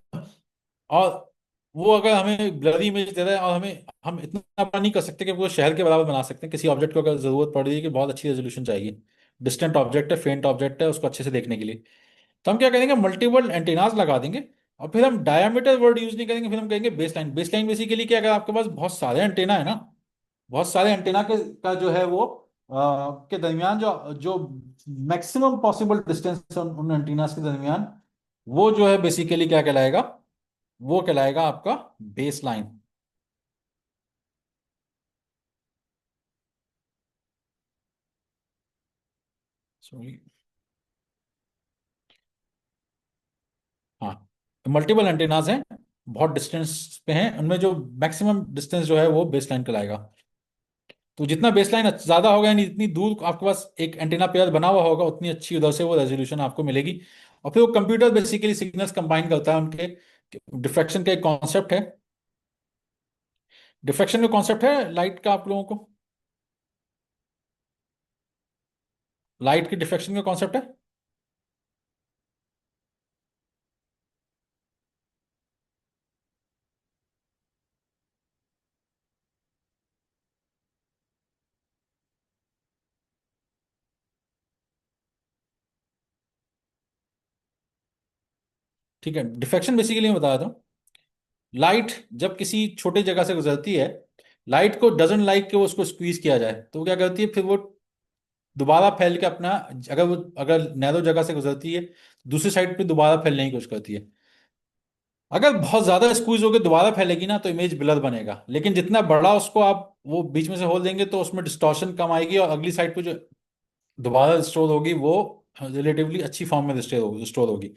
और वो अगर हमें ब्लरी इमेज दे रहा है, और हम इतना बड़ा नहीं कर सकते कि वो शहर के बराबर बना सकते हैं, किसी ऑब्जेक्ट को अगर जरूरत पड़ रही है कि बहुत अच्छी रेजोल्यूशन चाहिए, डिस्टेंट ऑब्जेक्ट है, फेंट ऑब्जेक्ट है, उसको अच्छे से देखने के लिए, तो हम क्या करेंगे, मल्टीपल एंटीनाज लगा देंगे। और फिर हम डायमीटर वर्ड यूज नहीं करेंगे, फिर हम कहेंगे बेसलाइन। बेसलाइन बेसिकली क्या, अगर आपके पास बहुत सारे एंटेना है ना, बहुत सारे एंटेना के का जो है वो के दरमियान जो जो मैक्सिमम पॉसिबल डिस्टेंस है उन एंटीनास के दरमियान, वो जो है बेसिकली क्या कहलाएगा, वो कहलाएगा आपका बेसलाइन। सॉरी, हाँ, मल्टीपल एंटेनाज हैं, बहुत डिस्टेंस पे हैं, उनमें जो मैक्सिमम डिस्टेंस जो है वो बेसलाइन कहलाएगा। तो जितना बेसलाइन ज्यादा होगा, यानी जितनी दूर आपके पास एक एंटीना पेयर बना हुआ होगा, उतनी अच्छी उधर से वो रेजोल्यूशन आपको मिलेगी। और फिर वो कंप्यूटर बेसिकली सिग्नल्स कंबाइन करता है उनके। डिफ्रैक्शन का एक कॉन्सेप्ट है, डिफ्रैक्शन का कॉन्सेप्ट है लाइट का, आप लोगों को लाइट की डिफ्रैक्शन का कॉन्सेप्ट है। ठीक है, डिफ्रैक्शन बेसिकली मैं बता देता हूँ। लाइट जब किसी छोटे जगह से गुजरती है, लाइट को डजंट लाइक कि वो उसको स्क्वीज किया जाए, तो वो क्या करती है, फिर वो दोबारा फैल के अपना, अगर नैरो जगह से गुजरती है, दूसरी साइड पे दोबारा फैलने की कोशिश करती है। अगर बहुत ज्यादा स्क्वीज होकर दोबारा फैलेगी ना, तो इमेज ब्लर बनेगा, लेकिन जितना बड़ा उसको आप वो बीच में से होल देंगे, तो उसमें डिस्टॉर्शन कम आएगी, और अगली साइड पे जो दोबारा स्टोर होगी वो रिलेटिवली अच्छी फॉर्म में स्टोर होगी।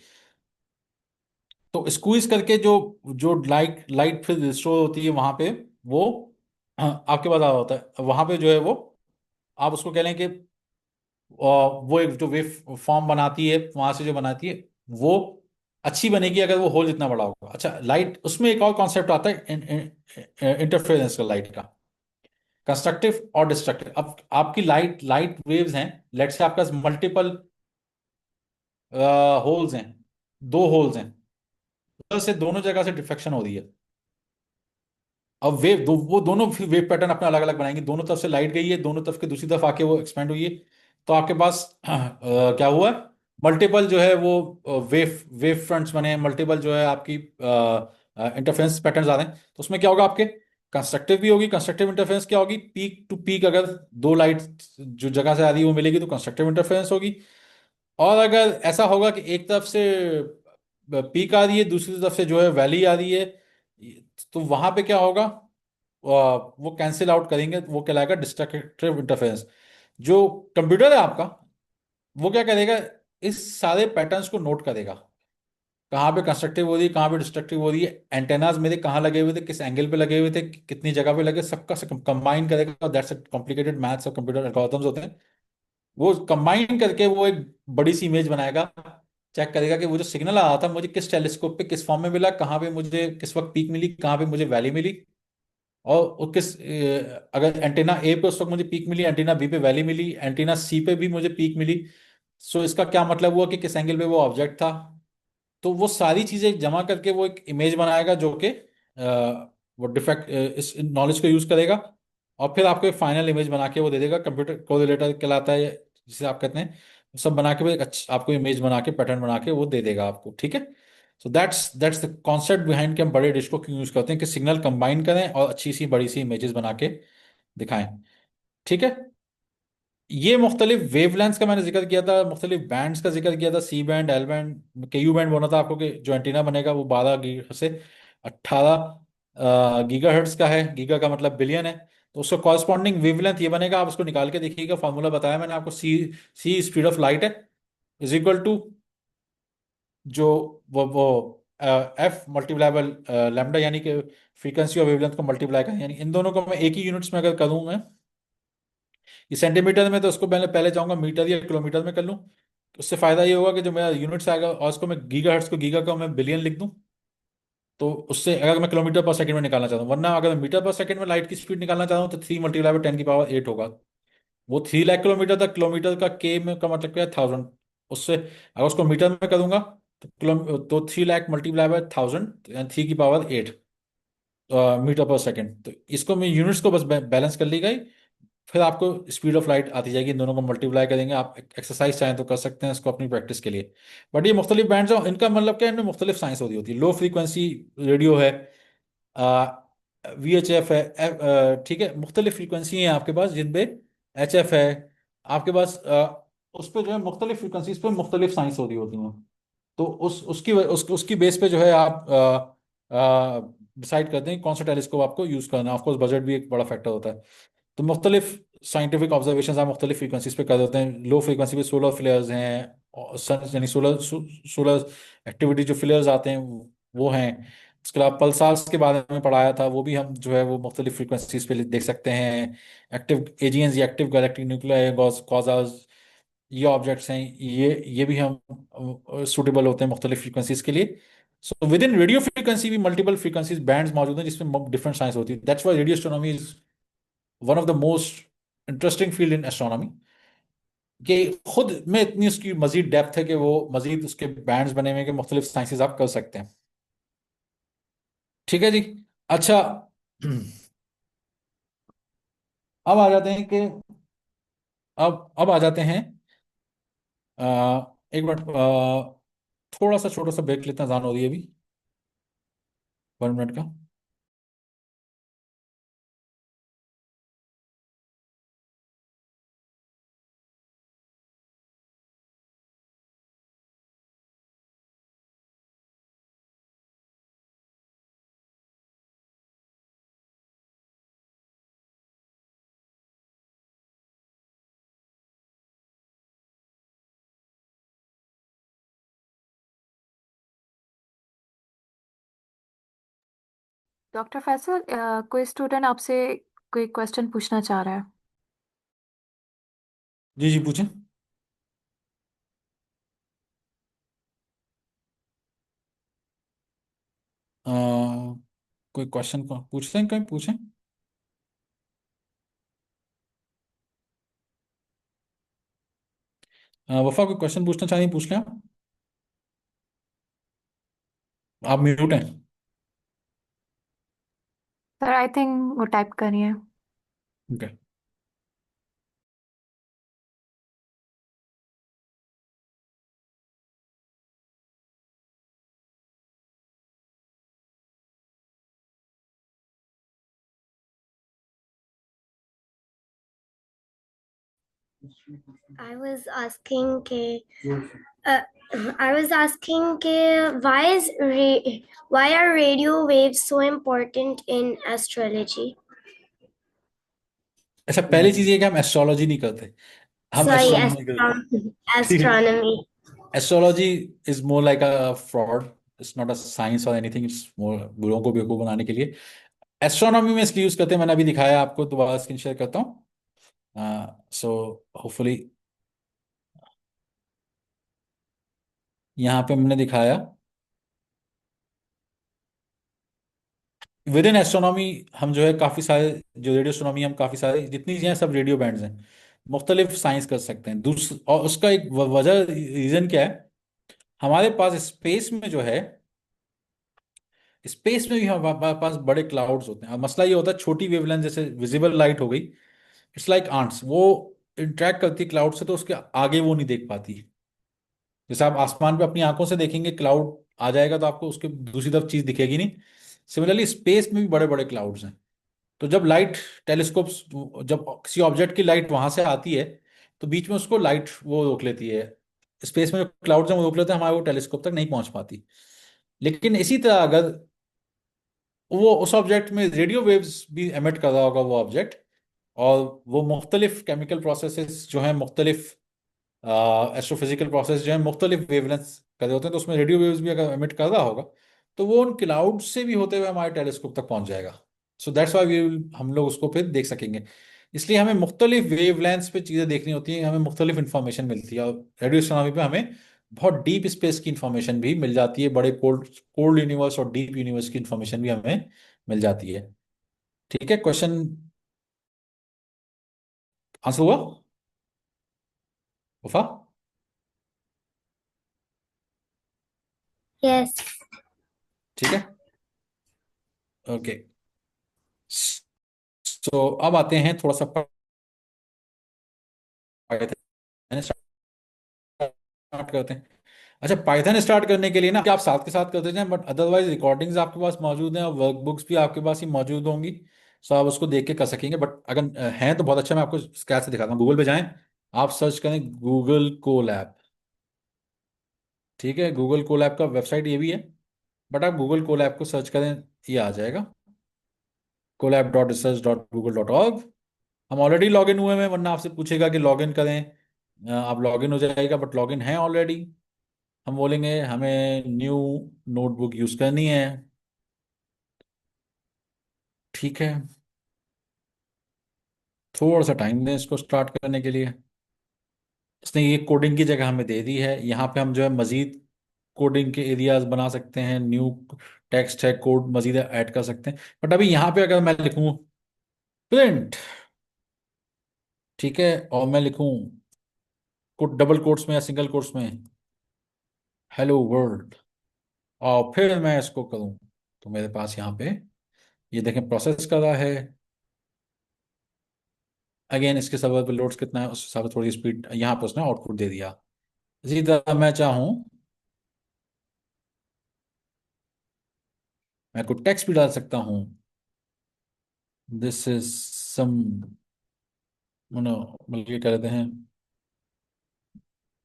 तो स्क्वीज करके जो जो लाइट लाइट फिर स्टोर होती है वहां पे, वो आपके पास आ रहा होता है, वहां पे जो है वो, आप उसको कह लें कि वो एक जो वेव फॉर्म बनाती है वहां से जो बनाती है, वो अच्छी बनेगी अगर वो होल जितना बड़ा होगा। अच्छा, लाइट उसमें एक और कॉन्सेप्ट आता है इंटरफेरेंस का, लाइट का, कंस्ट्रक्टिव और डिस्ट्रक्टिव। अब आपकी लाइट लाइट वेव्स हैं, लेट्स से आपके पास मल्टीपल होल्स हैं, दो होल्स हैं, उधर से दोनों जगह से डिफ्लेक्शन हो रही है। अब वो दोनों फिर वेव पैटर्न अपना अलग अलग बनाएंगे, दोनों तरफ से लाइट गई है, दोनों तरफ के दूसरी तरफ आके वो एक्सपेंड हुई है, तो आपके पास क्या हुआ, मल्टीपल जो है वो वेव वेव फ्रंट्स बने, मल्टीपल जो है आपकी इंटरफेरेंस पैटर्न्स आ रहे हैं। तो उसमें क्या होगा आपके, कंस्ट्रक्टिव भी होगी। कंस्ट्रक्टिव इंटरफेरेंस क्या होगी, पीक टू पीक, अगर दो लाइट जो जगह से आ रही है वो मिलेगी तो कंस्ट्रक्टिव इंटरफेरेंस होगी। और अगर ऐसा होगा कि एक तरफ से पीक आ रही है, दूसरी तरफ से जो है वैली आ रही है, तो वहां पे क्या होगा, वो कैंसिल आउट करेंगे, वो कहलाएगा डिस्ट्रक्टिव इंटरफेरेंस। जो कंप्यूटर है आपका, वो क्या करेगा, इस सारे पैटर्न्स को नोट करेगा, कहाँ पे कंस्ट्रक्टिव हो रही है, कहाँ पे डिस्ट्रक्टिव हो रही है, एंटेनाज मेरे कहाँ लगे हुए थे, किस एंगल पे लगे हुए थे, कितनी जगह पे लगे, सबका कंबाइन करेगा। दैट्स कॉम्प्लिकेटेड मैथ्स और कंप्यूटर एल्गोरिथम्स होते हैं। वो कंबाइन करके वो एक बड़ी सी इमेज बनाएगा, चेक करेगा कि वो जो सिग्नल आ रहा था मुझे किस टेलीस्कोप पे किस फॉर्म में मिला, कहाँ पे मुझे किस वक्त पीक मिली, कहाँ पे मुझे वैली मिली, और वो किस अगर एंटीना ए पे उस वक्त मुझे पीक मिली, एंटीना बी पे वैली मिली, एंटीना सी पे भी मुझे पीक मिली। सो इसका क्या मतलब हुआ कि किस एंगल पे वो ऑब्जेक्ट था। तो वो सारी चीजें जमा करके वो एक इमेज बनाएगा, जो कि वो डिफेक्ट इस नॉलेज को यूज करेगा, और फिर आपको एक फाइनल इमेज बना के वो दे देगा। कंप्यूटर कोरिलेटर कहलाता है जिसे आप कहते हैं। वो सब बना के वो एक अच्छी आपको इमेज बना के, पैटर्न बना के वो दे देगा आपको, ठीक है। So that's the concept behind कि हम बड़े डिश को क्यों यूज करते हैं, कि सिग्नल कंबाइन करें और अच्छी सी बड़ी सी इमेजेस बना के दिखाएं, ठीक है। ये मुख्तलिफ वेवलेंथ्स का मैंने जिक्र किया था, मुख्तलिफ बैंड्स का जिक्र किया था, सी बैंड, एल बैंड, के यू बैंड बोला था आपको, कि जो एंटीना बनेगा वो 12 गीगा से 18 गीगा हर्ट्स का है। गीगा का मतलब बिलियन है। तो उसका कॉरस्पॉन्डिंग वेवलेंथ ये बनेगा, आप उसको निकाल के देखिएगा, फॉर्मूला बताया मैंने आपको, सी सी स्पीड ऑफ लाइट है, इज इक्वल टू जो वो एफ मल्टीप्लाई बाय लैम्डा, यानी कि फ्रीक्वेंसी और वेवलेंथ को मल्टीप्लाई करें, यानी इन दोनों को मैं एक ही यूनिट्स में अगर करूँ मैं, ये सेंटीमीटर में, तो उसको पहले पहले चाहूंगा मीटर या किलोमीटर में कर लूँ। उससे फायदा ये होगा कि जो मेरा यूनिट्स आएगा, और उसको मैं गीगा हर्ट्स को गीगा का मैं बिलियन लिख दूं, तो उससे अगर मैं किलोमीटर पर सेकंड में निकालना चाहता हूँ, वरना अगर मैं मीटर पर सेकंड में लाइट की स्पीड निकालना चाहता हूँ, तो 3 × 10⁸ होगा। वो 3 लाख किलोमीटर तक, किलोमीटर का के में का मतलब क्या है, 1000। उससे अगर उसको मीटर में करूंगा, तो किलो तो 3 लाख × 1000 यानी 3 की पावर 8 मीटर पर सेकंड। तो इसको मैं यूनिट्स को बस बैलेंस कर ली गई, फिर आपको स्पीड ऑफ लाइट आती जाएगी। इन दोनों को मल्टीप्लाई करेंगे, आप एक्सरसाइज चाहें तो कर सकते हैं इसको अपनी प्रैक्टिस के लिए। बट ये मुख्तलिफ बैंड्स हैं, इनका मतलब क्या है, इनमें मुख्तलिफ साइंस होती है। लो फ्रीक्वेंसी रेडियो है, VHF है, ठीक है, मुख्तलिफ फ्रीक्वेंसी हैं आपके पास जिन पे HF है आपके पास। उस पे जो है मुख्तलिफ फ्रीक्वेंसीज पे मुख्तलिफ साइंस होती हैं। तो उसकी बेस पे जो है आप डिसाइड करते हैं कौन सा टेलीस्कोप आपको यूज करना है। ऑफकोर्स बजट भी एक बड़ा फैक्टर होता है। तो मुख्तलिफ साइंटिफिक ऑब्जर्वेशन आप मुख्तलिफ फ्रीक्वेंसीज पे कर देते हैं। लो फ्रीक्वेंसी पे सोलर फ्लेयर्स हैं, और सन यानी सोलर सोलर एक्टिविटी जो फ्लेयर्स आते हैं वो हैं। उसके अलावा पल्सार्स के बारे में पढ़ाया था, वो भी हम जो है वो मुख्तलिफ फ्रीक्वेंसीज पे देख सकते हैं। एक्टिव एजीएंस या एक्टिव गैलेक्टिक न्यूक्लियाई क्वासार्स, ये ऑब्जेक्ट्स हैं, ये भी हम सूटेबल होते हैं मुख्तलिफ फ्रीक्वेंसीज के लिए। So with in radio frequency भी मल्टीपल फ्रीक्वेंसीज बैंड्स मौजूद हैं जिसमें डिफरेंट साइंस होती है। That's why radio astronomy is one of the most interesting field in astronomy, कि खुद में इतनी उसकी मजीद डेप्थ है कि वो मजीद उसके बैंड्स बने हुए हैं कि मुख्तलिफ साइंसेज आप कर सकते हैं, ठीक है जी। अच्छा, अब आ जाते हैं कि अब आ जाते हैं, एक मिनट, थोड़ा सा छोटा सा ब्रेक लेते हैं, अजान हो रही है अभी, 1 मिनट का। डॉक्टर फैसल, कोई स्टूडेंट आपसे कोई क्वेश्चन पूछना चाह रहा है। जी जी, पूछें। अ, कोई क्वेश्चन पूछते हैं, कहीं पूछें। वफा, कोई क्वेश्चन पूछना चाहिए, पूछ लें आप म्यूट हैं। सर आई थिंक वो टाइप कर रही है। Okay. I was asking uh, I was asking why are radio waves so important in astrology? अच्छा, पहली चीज ये कि हम एस्ट्रोलॉजी नहीं करते, हम Sorry, एस्ट्रोनॉमी करते हैं। ठीक है। astronomy. Astrology is more like a fraud, it's not a science और एनीथिंग, इट्स मोर बुरों को बेवकूफ बनाने के लिए। एस्ट्रोनॉमी में इसलिए यूज करते हैं, मैंने अभी दिखाया आपको, दोबारा स्क्रीन शेयर करता हूँ। सो होपफुली यहाँ पे हमने दिखाया, विद इन एस्ट्रोनॉमी हम जो है काफ़ी सारे, जो रेडियो एस्ट्रोनॉमी, हम काफ़ी सारे जितनी चीज़ें हैं सब रेडियो बैंड्स हैं, मुख्तलिफ साइंस कर सकते हैं। दूसरा, और उसका एक वजह, रीज़न क्या है, हमारे पास स्पेस में जो है, स्पेस में भी हमारे पास बड़े क्लाउड्स होते हैं। अब मसला ये होता है, छोटी वेवलेंथ जैसे विजिबल लाइट हो गई, इट्स लाइक आंट्स, वो इंटरेक्ट करती है क्लाउड से, तो उसके आगे वो नहीं देख पाती। जैसे आप आसमान पे अपनी आंखों से देखेंगे, क्लाउड आ जाएगा तो आपको उसके दूसरी तरफ चीज दिखेगी नहीं। सिमिलरली स्पेस में भी बड़े बड़े क्लाउड्स हैं। तो जब लाइट टेलीस्कोप्स, जब किसी ऑब्जेक्ट की लाइट वहां से आती है, तो बीच में उसको लाइट वो रोक लेती है। स्पेस में जो क्लाउड्स हैं वो रोक लेते हैं, हमारे वो टेलीस्कोप तक नहीं पहुंच पाती। लेकिन इसी तरह अगर वो उस ऑब्जेक्ट में रेडियो वेव्स भी एमिट कर रहा होगा वो ऑब्जेक्ट, और वो मुख्तलिफ केमिकल प्रोसेसेस जो हैं, मुख्तलिफ एस्ट्रोफिजिकल प्रोसेस जो है मुख्तलिफ वेवलेंथ कर रहे होते हैं, तो उसमें रेडियो वेव्स भी अगर एमिट कर रहा होगा, तो वो उन क्लाउड से भी होते हुए हमारे टेलीस्कोप तक पहुंच जाएगा। सो दैट्स वाई वी हम लोग उसको फिर देख सकेंगे। इसलिए हमें मुख्तलिफ वेवलेंथ्स पे चीज़ें देखनी होती हैं, हमें मुख्तलिफ इंफॉर्मेशन मिलती है, और रेडियो एस्ट्रोनॉमी पे हमें बहुत डीप स्पेस की इंफॉर्मेशन भी मिल जाती है, बड़े कोल्ड कोल्ड यूनिवर्स और डीप यूनिवर्स की इंफॉर्मेशन भी हमें मिल जाती है। ठीक है, क्वेश्चन आंसर हुआ वफा? Yes. ठीक है, ओके। सो अब आते हैं थोड़ा सा पाइथन स्टार्ट करते हैं। अच्छा, पाइथन स्टार्ट करने के लिए ना, आप साथ के साथ करते जाएं, बट अदरवाइज रिकॉर्डिंग्स आपके पास मौजूद हैं और वर्कबुक्स भी आपके पास ही मौजूद होंगी। सो आप उसको देख के कर सकेंगे, बट अगर हैं तो बहुत अच्छा, मैं आपको स्क्रैच से दिखाता हूँ। गूगल पे जाएं, आप सर्च करें गूगल कोलैब। ठीक है, गूगल कोलैब का वेबसाइट ये भी है, बट आप गूगल कोलैब को सर्च करें, ये आ जाएगा, colab.research.google.org। हम ऑलरेडी लॉग इन हुए हैं, वरना आपसे पूछेगा कि लॉग इन करें, आप लॉग इन हो जाएगा, बट लॉग इन है ऑलरेडी। हम बोलेंगे हमें न्यू नोटबुक यूज करनी है। ठीक है, थोड़ा सा टाइम दें इसको स्टार्ट करने के लिए। इसने ये कोडिंग की जगह हमें दे दी है, यहाँ पे हम जो है मजीद कोडिंग के एरियाज बना सकते हैं, न्यू टेक्स्ट है, कोड मजीद ऐड कर सकते हैं। बट अभी यहाँ पे अगर मैं लिखूँ प्रिंट, ठीक है, और मैं लिखूँ डबल कोट्स में या सिंगल कोट्स में हेलो वर्ल्ड, और फिर मैं इसको करूँ, तो मेरे पास यहाँ पे ये देखें प्रोसेस कर रहा है। अगेन इसके सर्वर पे लोड्स कितना है उस हिसाब से थोड़ी स्पीड यहाँ पर उसने आउटपुट दे दिया। इसी तरह मैं चाहूँ मैं कोई टेक्स्ट भी डाल सकता हूँ। दिस इज सम नो, बल्कि क्या कहते हैं,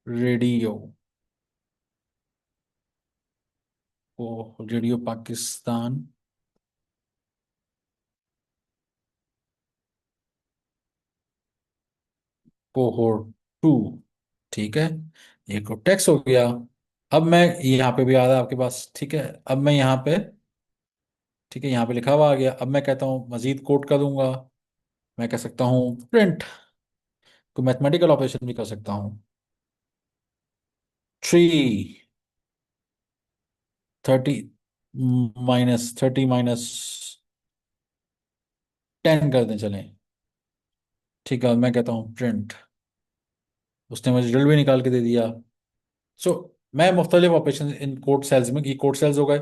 रेडियो, ओ रेडियो पाकिस्तान कोहोर 2। ठीक है, ये को टेक्स्ट हो गया। अब मैं यहाँ पे भी आ रहा है आपके पास, ठीक है। अब मैं यहाँ पे, ठीक है, यहाँ पे लिखा हुआ आ गया। अब मैं कहता हूँ मजीद कोड कर दूंगा। मैं कह सकता हूँ प्रिंट, को मैथमेटिकल ऑपरेशन भी कर सकता हूँ। 3 -30 -10 कर दें चलें। ठीक है, मैं कहता हूँ प्रिंट, उसने मुझे रिजल्ट भी निकाल के दे दिया। सो मैं मुख्तलिफ ऑपरेशन इन कोड सेल्स में, ये कोड सेल्स हो गए,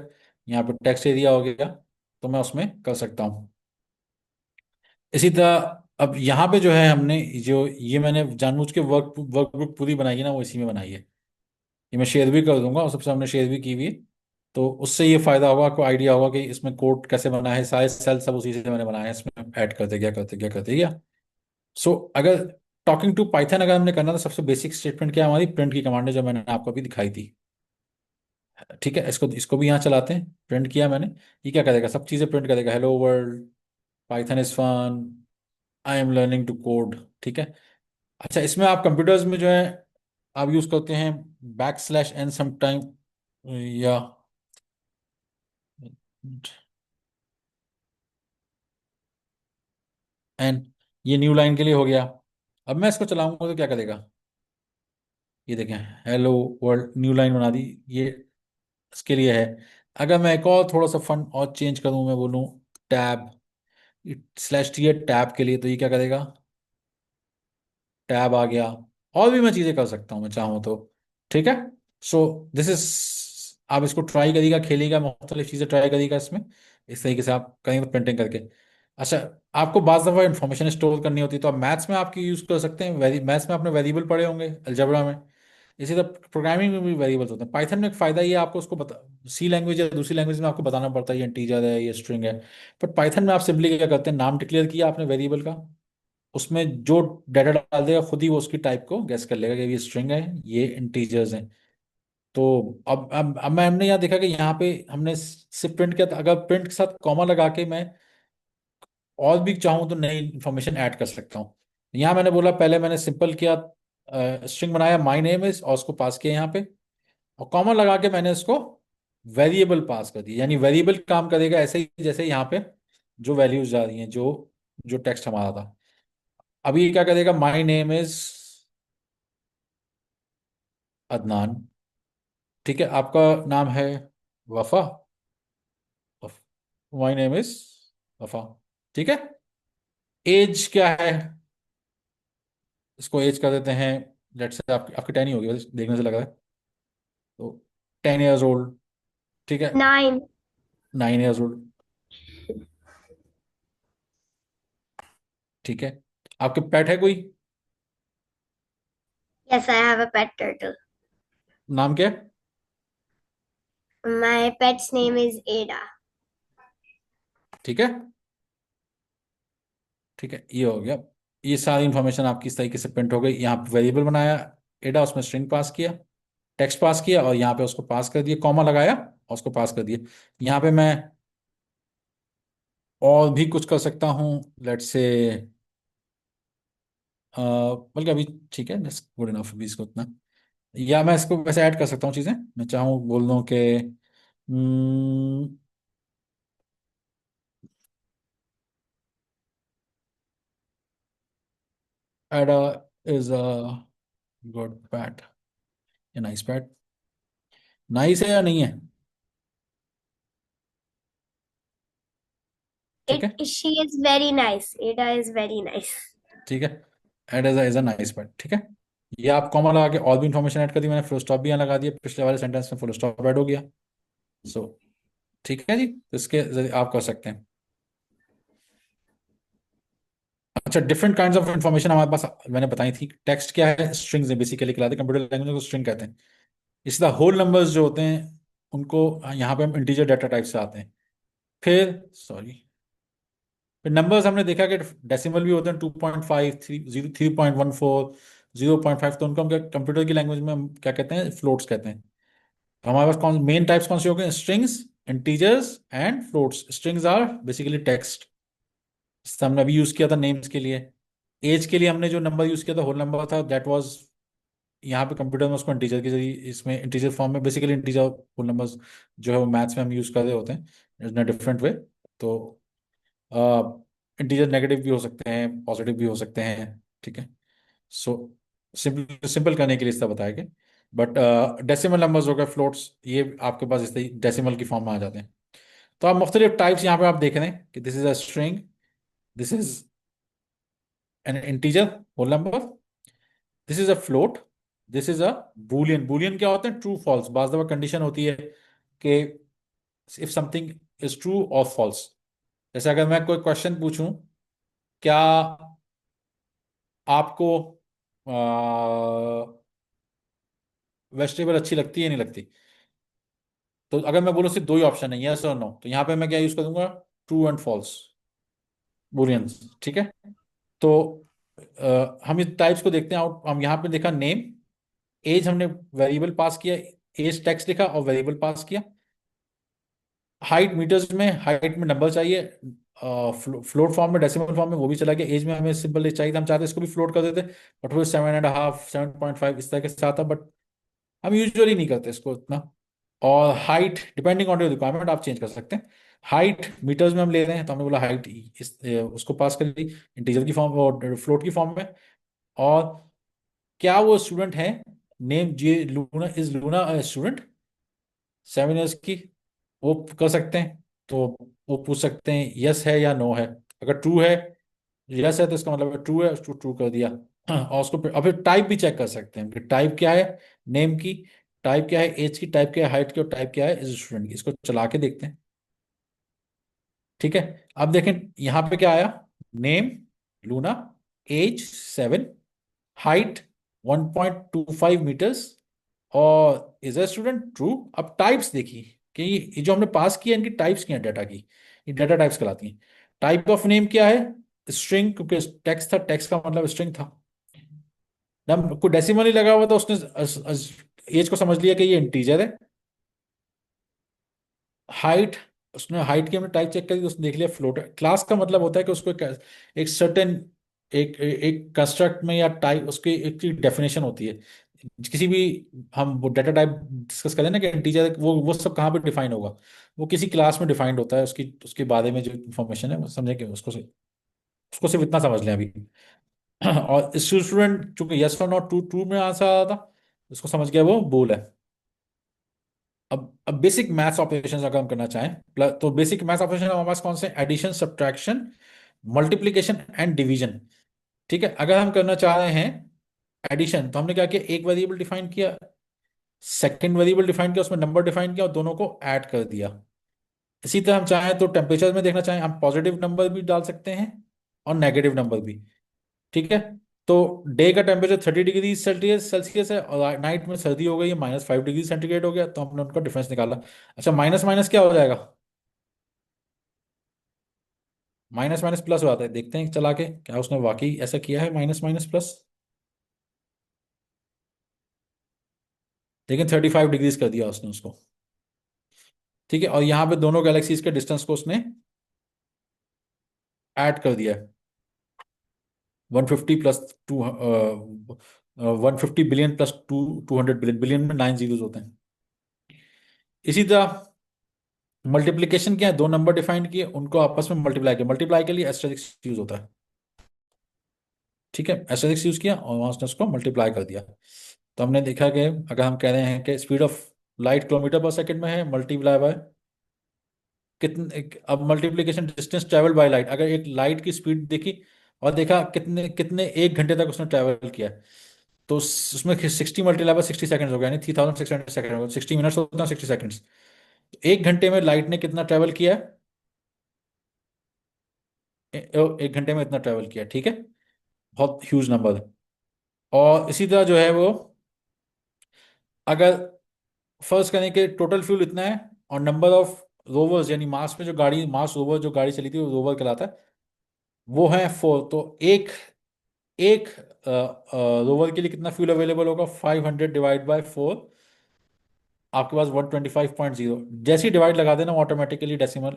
यहाँ पे टेक्स्ट एरिया हो गया, तो मैं उसमें कर सकता हूँ। इसी तरह अब यहाँ पे जो है, हमने जो ये मैंने जानबूझ के वर्कबुक पूरी बनाई है ना, वो इसी में बनाई है। ये मैं शेयर भी कर दूंगा, और सबसे हमने शेयर भी की हुई है। तो उससे ये फायदा होगा, आपको आइडिया होगा कि इसमें कोड कैसे बना है, सारे सेल सब उसी से मैंने बनाए हैं, इसमें ऐड करते गया। सो अगर टॉकिंग टू पाइथन अगर हमने करना, तो सबसे बेसिक स्टेटमेंट क्या है हमारी, प्रिंट की कमांड है, जो मैंने आपको अभी दिखाई थी। ठीक है, इसको इसको भी यहाँ चलाते हैं। प्रिंट किया मैंने, ये क्या करेगा, सब चीज़ें प्रिंट करेगा, hello world, Python is fun, I am learning to code. ठीक है। अच्छा, इसमें आप कंप्यूटर्स में जो है, आप यूज करते हैं \n समटाइम, या एन, ये न्यू लाइन के लिए हो गया। अब मैं इसको चलाऊंगा तो क्या करेगा, ये देखें, हेलो वर्ल्ड, न्यू लाइन बना दी, ये इसके लिए है। अगर मैं एक और थोड़ा सा फन और चेंज करूं, मैं बोलूं टैब /t है टैब के लिए, तो ये क्या करेगा, टैब आ गया। और भी मैं चीजें कर सकता हूँ मैं चाहूँ तो। ठीक है। सो दिस इज, आप इसको ट्राई करिएगा, खेलिएगा, मुख्तलिफ चीजें ट्राई करिएगा इसमें। इस तरीके से आप करेंगे प्रिंटिंग करके। अच्छा, आपको बाज दफ़ा इंफॉर्मेशन स्टोर करनी होती है, तो आप मैथ्स में आपकी यूज़ कर सकते हैं। मैथ्स में आपने वेरिएबल पढ़े होंगे अलजेब्रा में। इसी तरह प्रोग्रामिंग में भी वेरिएबल्स होते हैं। पाइथन में एक फ़ायदा ये है, आपको उसको बता, सी लैंग्वेज या दूसरी लैंग्वेज में आपको बताना पड़ता है ये इंटीजर है, ये स्ट्रिंग है। बट पाइथन में आप सिंपली क्या करते हैं, नाम डिक्लेयर किया आपने वेरिएबल का, उसमें जो डाटा डाल देगा खुद ही वो उसकी टाइप को गेस कर लेगा कि ये स्ट्रिंग है, ये इंटीजर्स हैं। तो अब मैं हमने यहाँ देखा कि यहाँ पे हमने सिर्फ प्रिंट किया था। अगर प्रिंट के साथ कॉमा लगा के मैं और भी चाहूँ तो नई इंफॉर्मेशन ऐड कर सकता हूँ। यहाँ मैंने बोला, पहले मैंने सिंपल किया, स्ट्रिंग बनाया माई नेम इज, और उसको पास किया यहाँ पे, और कॉमा लगा के मैंने इसको वेरिएबल पास कर दिया। यानी वेरिएबल काम करेगा ऐसे ही जैसे यहाँ पे जो वैल्यूज जा रही हैं, जो जो टेक्स्ट हमारा था। अभी ये क्या करेगा, माई नेम इज अदनान। ठीक है, आपका नाम है वफा, माई नेम इज वफा। ठीक है। एज क्या है, इसको एज कर देते हैं, लेट से आपकी 10 ही होगी, बस देखने से लग रहा है। तो 10 years old। ठीक है, 9. 9 years old। ठीक है, आपके पेट है कोई, Yes, I have a pet turtle. नाम क्या है? My pet's name is Ada. ठीक है, ठीक है, ये हो गया। ये सारी इंफॉर्मेशन आपकी इस तरीके से प्रिंट हो गई। यहाँ पे वेरिएबल बनाया एडा, उसमें स्ट्रिंग पास किया, टेक्स्ट पास किया, और यहाँ पे उसको पास कर दिया, कॉमा लगाया और उसको पास कर दिया। यहाँ पे मैं और भी कुछ कर सकता हूँ, लेट्स से, बल्कि अभी ठीक है, गुड इनफ अभी इसको उतना। या मैं इसको वैसे ऐड कर सकता हूँ चीज़ें, मैं चाहूँ बोल दूँ कि एडा इज अ गुड पैट, या नाइस पैट। नाइस है या नहीं है? ठीक है, She is very nice. Ada is very nice. ठीक है, Ed is a nice pet. ठीक है, ये आप कॉमा लगा के और भी इंफॉर्मेशन ऐड कर दी मैंने, फुल स्टॉप भी यहाँ लगा दिया, पिछले वाले सेंटेंस में फुल स्टॉप ऐड हो गया। सो ठीक है जी, तो इसके जरिए आप कर सकते हैं। अच्छा, डिफरेंट काइंड्स ऑफ इंफॉर्मेशन हमारे पास मैंने बताई थी। टेक्स्ट क्या है, स्ट्रिंग्स है बेसिकली, कहलाते हैं, कंप्यूटर लैंग्वेज को स्ट्रिंग कहते हैं। इसी तरह होल नंबर्स जो होते हैं, उनको यहाँ पे हम इंटीजर डाटा टाइप से आते हैं। फिर सॉरी, फिर नंबर्स हमने देखा कि डेसिमल भी होते हैं 2.5, 3.14, 0.5, तो उनको हम क्या कंप्यूटर की लैंग्वेज में हम क्या कहते हैं, फ्लोट्स कहते हैं। तो हमारे पास कौन मेन टाइप्स कौन से हो गए, strings, integers and floats. Strings are basically text, हमने अभी यूज किया था नेम्स के लिए। एज के लिए हमने जो नंबर यूज किया था होल नंबर था, दैट वाज, यहाँ पे कंप्यूटर में उसको इंटीजर के जरिए, इसमें इंटीजर फॉर्म में बेसिकली इंटीजर होल नंबर्स जो है वो मैथ्स में हम यूज कर रहे होते हैं इन अ डिफरेंट वे। तो इंटीजर नेगेटिव भी हो सकते हैं, पॉजिटिव भी हो सकते हैं, ठीक है। सो सिंपल सिंपल करने के लिए इसका बताया गया। बट डेसिमल नंबर्स हो गए, फ्लोट्स, ये आपके पास इस डेसिमल की फॉर्म में आ जाते हैं। तो आप मुख्तलिफ टाइप्स यहाँ पे आप देख रहे हैं कि this is a string, this is an integer whole number, this is a float, this is a boolean. Boolean क्या होते हैं, ट्रू फॉल्स। बाज दफा कंडीशन होती है कि इफ समथिंग इज ट्रू और फॉल्स। जैसे अगर मैं कोई क्वेश्चन पूछूं, क्या आपको वेजिटेबल अच्छी लगती है नहीं लगती, तो अगर मैं बोलूं सिर्फ दो ही ऑप्शन है, यस और नो, तो यहाँ पे मैं क्या यूज करूंगा, ट्रू एंड फॉल्स, बुलियंस, ठीक है। तो हम इस टाइप्स को देखते हैं आउट। हम यहाँ पे देखा नेम, एज हमने वेरिएबल पास किया, एज टेक्स्ट लिखा और वेरिएबल पास किया। हाइट मीटर्स में, हाइट में नंबर चाहिए, फ्लोट फॉर्म में, डेसिमल फॉर्म में, वो भी चला गया। एज में हमें सिंपल चाहिए था, हम चाहते इसको भी फ्लोट कर देते, बट वो 7.5, 7.5 इस तरह के साथ था, बट हम यूजुअली नहीं करते इसको इतना। और height depending on your requirement आप चेंज कर सकते हैं। हाइट मीटर्स में हम ले रहे हैं, तो हमने बोला हाइट उसको पास कर दी इंटीजर की फॉर्म और फ्लोट की फॉर्म में। और क्या वो स्टूडेंट है, name J Luna, is Luna student 7 years की, वो कर सकते हैं। तो वो पूछ सकते हैं यस है या नो है। अगर ट्रू है, यस है, तो इसका मतलब ट्रू है, उसको ट्रू कर दिया। और उसको अभी टाइप भी चेक कर सकते हैं कि टाइप क्या है नेम की, टाइप क्या है एज की, टाइप क्या है हाइट की, और टाइप क्या है इस स्टूडेंट की। इसको चला के देखते हैं, ठीक है। अब देखें यहाँ पे क्या आया, name Luna, age 7, height 1.25 metres, और इज अ स्टूडेंट ट्रू। अब टाइप्स देखिए कि ये जो हमने पास किया, इनकी टाइप्स क्या है डाटा की, ये डाटा टाइप्स कहलाती हैं। टाइप ऑफ नेम क्या है, स्ट्रिंग, क्योंकि टेक्स्ट था, टेक्स्ट का मतलब स्ट्रिंग था। नंबर कोई डेसिमल ही लगा हुआ था, उसने एज को समझ लिया कि ये इंटीजर है। हाइट, उसने हाइट की हमने टाइप चेक करी तो उसने देख लिया फ्लोट है। क्लास का मतलब होता है कि उसको एक सर्टेन, एक एक कंस्ट्रक्ट में या टाइप, उसकी एक डेफिनेशन होती है किसी भी। हम वो डाटा टाइप डिस्कस करें ना कि इंटीजर, वो सब कहाँ पे डिफाइन होगा, वो किसी क्लास में डिफाइंड होता है। उसकी उसके बारे में जो इन्फॉर्मेशन है वो समझे कि उसको सिर्फ इतना समझ लें अभी। और स्टूडेंट चूंकि यस और नॉट, ट्रू ट्रू में आंसर आ रहा था, उसको समझ गया वो बोल है। अब बेसिक मैथ्स ऑपरेशन अगर हम करना चाहें, तो बेसिक मैथ्स ऑपरेशन हमारे पास कौन से, addition, subtraction, multiplication and division, ठीक है। अगर हम करना चाह रहे हैं एडिशन, तो हमने क्या किया, एक वेरिएबल डिफाइन किया, सेकंड वेरिएबल डिफाइन किया, उसमें नंबर डिफाइन किया और दोनों को ऐड कर दिया। इसी तरह हम चाहें तो टेम्परेचर में देखना चाहें, हम पॉजिटिव नंबर भी डाल सकते हैं और नेगेटिव नंबर भी, ठीक है। तो डे का टेम्परेचर 30 डिग्री सेल्सियस सेल्सियस है और नाइट में सर्दी हो गई है, -5 डिग्री सेंटीग्रेड हो गया, तो हमने उनका डिफरेंस निकाला। अच्छा, माइनस माइनस क्या हो जाएगा, माइनस माइनस प्लस हो जाता है। देखते हैं चला के क्या उसने वाकई ऐसा किया है, माइनस माइनस प्लस। लेकिन 35 डिग्रीज कर दिया उसने उसको, ठीक है। और यहाँ पे दोनों गैलेक्सीज के डिस्टेंस को उसने ऐड कर दिया है, 150 plus two, 150 billion plus 200 billion, billion में 9 जीरोस होते हैं। इसी तरह मल्टीप्लीकेशन क्या है, दो नंबर डिफाइन किए, उनको आपस में मल्टीप्लाई किया। मल्टीप्लाई के लिए एस्टेरिस्क यूज होता है, ठीक है। एस्टेरिस्क यूज किया और वहां उसने उसको मल्टीप्लाई कर दिया। तो हमने देखा कि अगर हम कह रहे हैं कि स्पीड ऑफ लाइट किलोमीटर पर सेकंड में है, मल्टीप्लाई बाय कितने, अब multiplication distance travel by light, अगर एक लाइट की स्पीड देखी और देखा कितने कितने 1 घंटे तक उसने ट्रेवल किया, तो उसमें 60 मल्टीप्लाई बाय 60 सेकंड हो गया, यानी 3600 सेकंड, 60 मिनट्स होता है, 60 सेकंड्स। 1 घंटे में लाइट ने कितना ट्रेवल किया है, 1 घंटे में इतना ट्रेवल किया, ठीक है। बहुत ह्यूज नंबर है। और इसी तरह जो है वो, अगर फर्स्ट करें कि टोटल फ्यूल इतना है और नंबर ऑफ रोवर्स यानी मार्स में जो गाड़ी, मार्स रोवर जो गाड़ी चली थी वो रोवर कहलाता है, वो है 4। तो एक एक रोवर के लिए कितना फ्यूल अवेलेबल होगा? 500 डिवाइड बाय 4, आपके पास 125.0। जैसे ही डिवाइड लगा देना ऑटोमेटिकली डेसिमल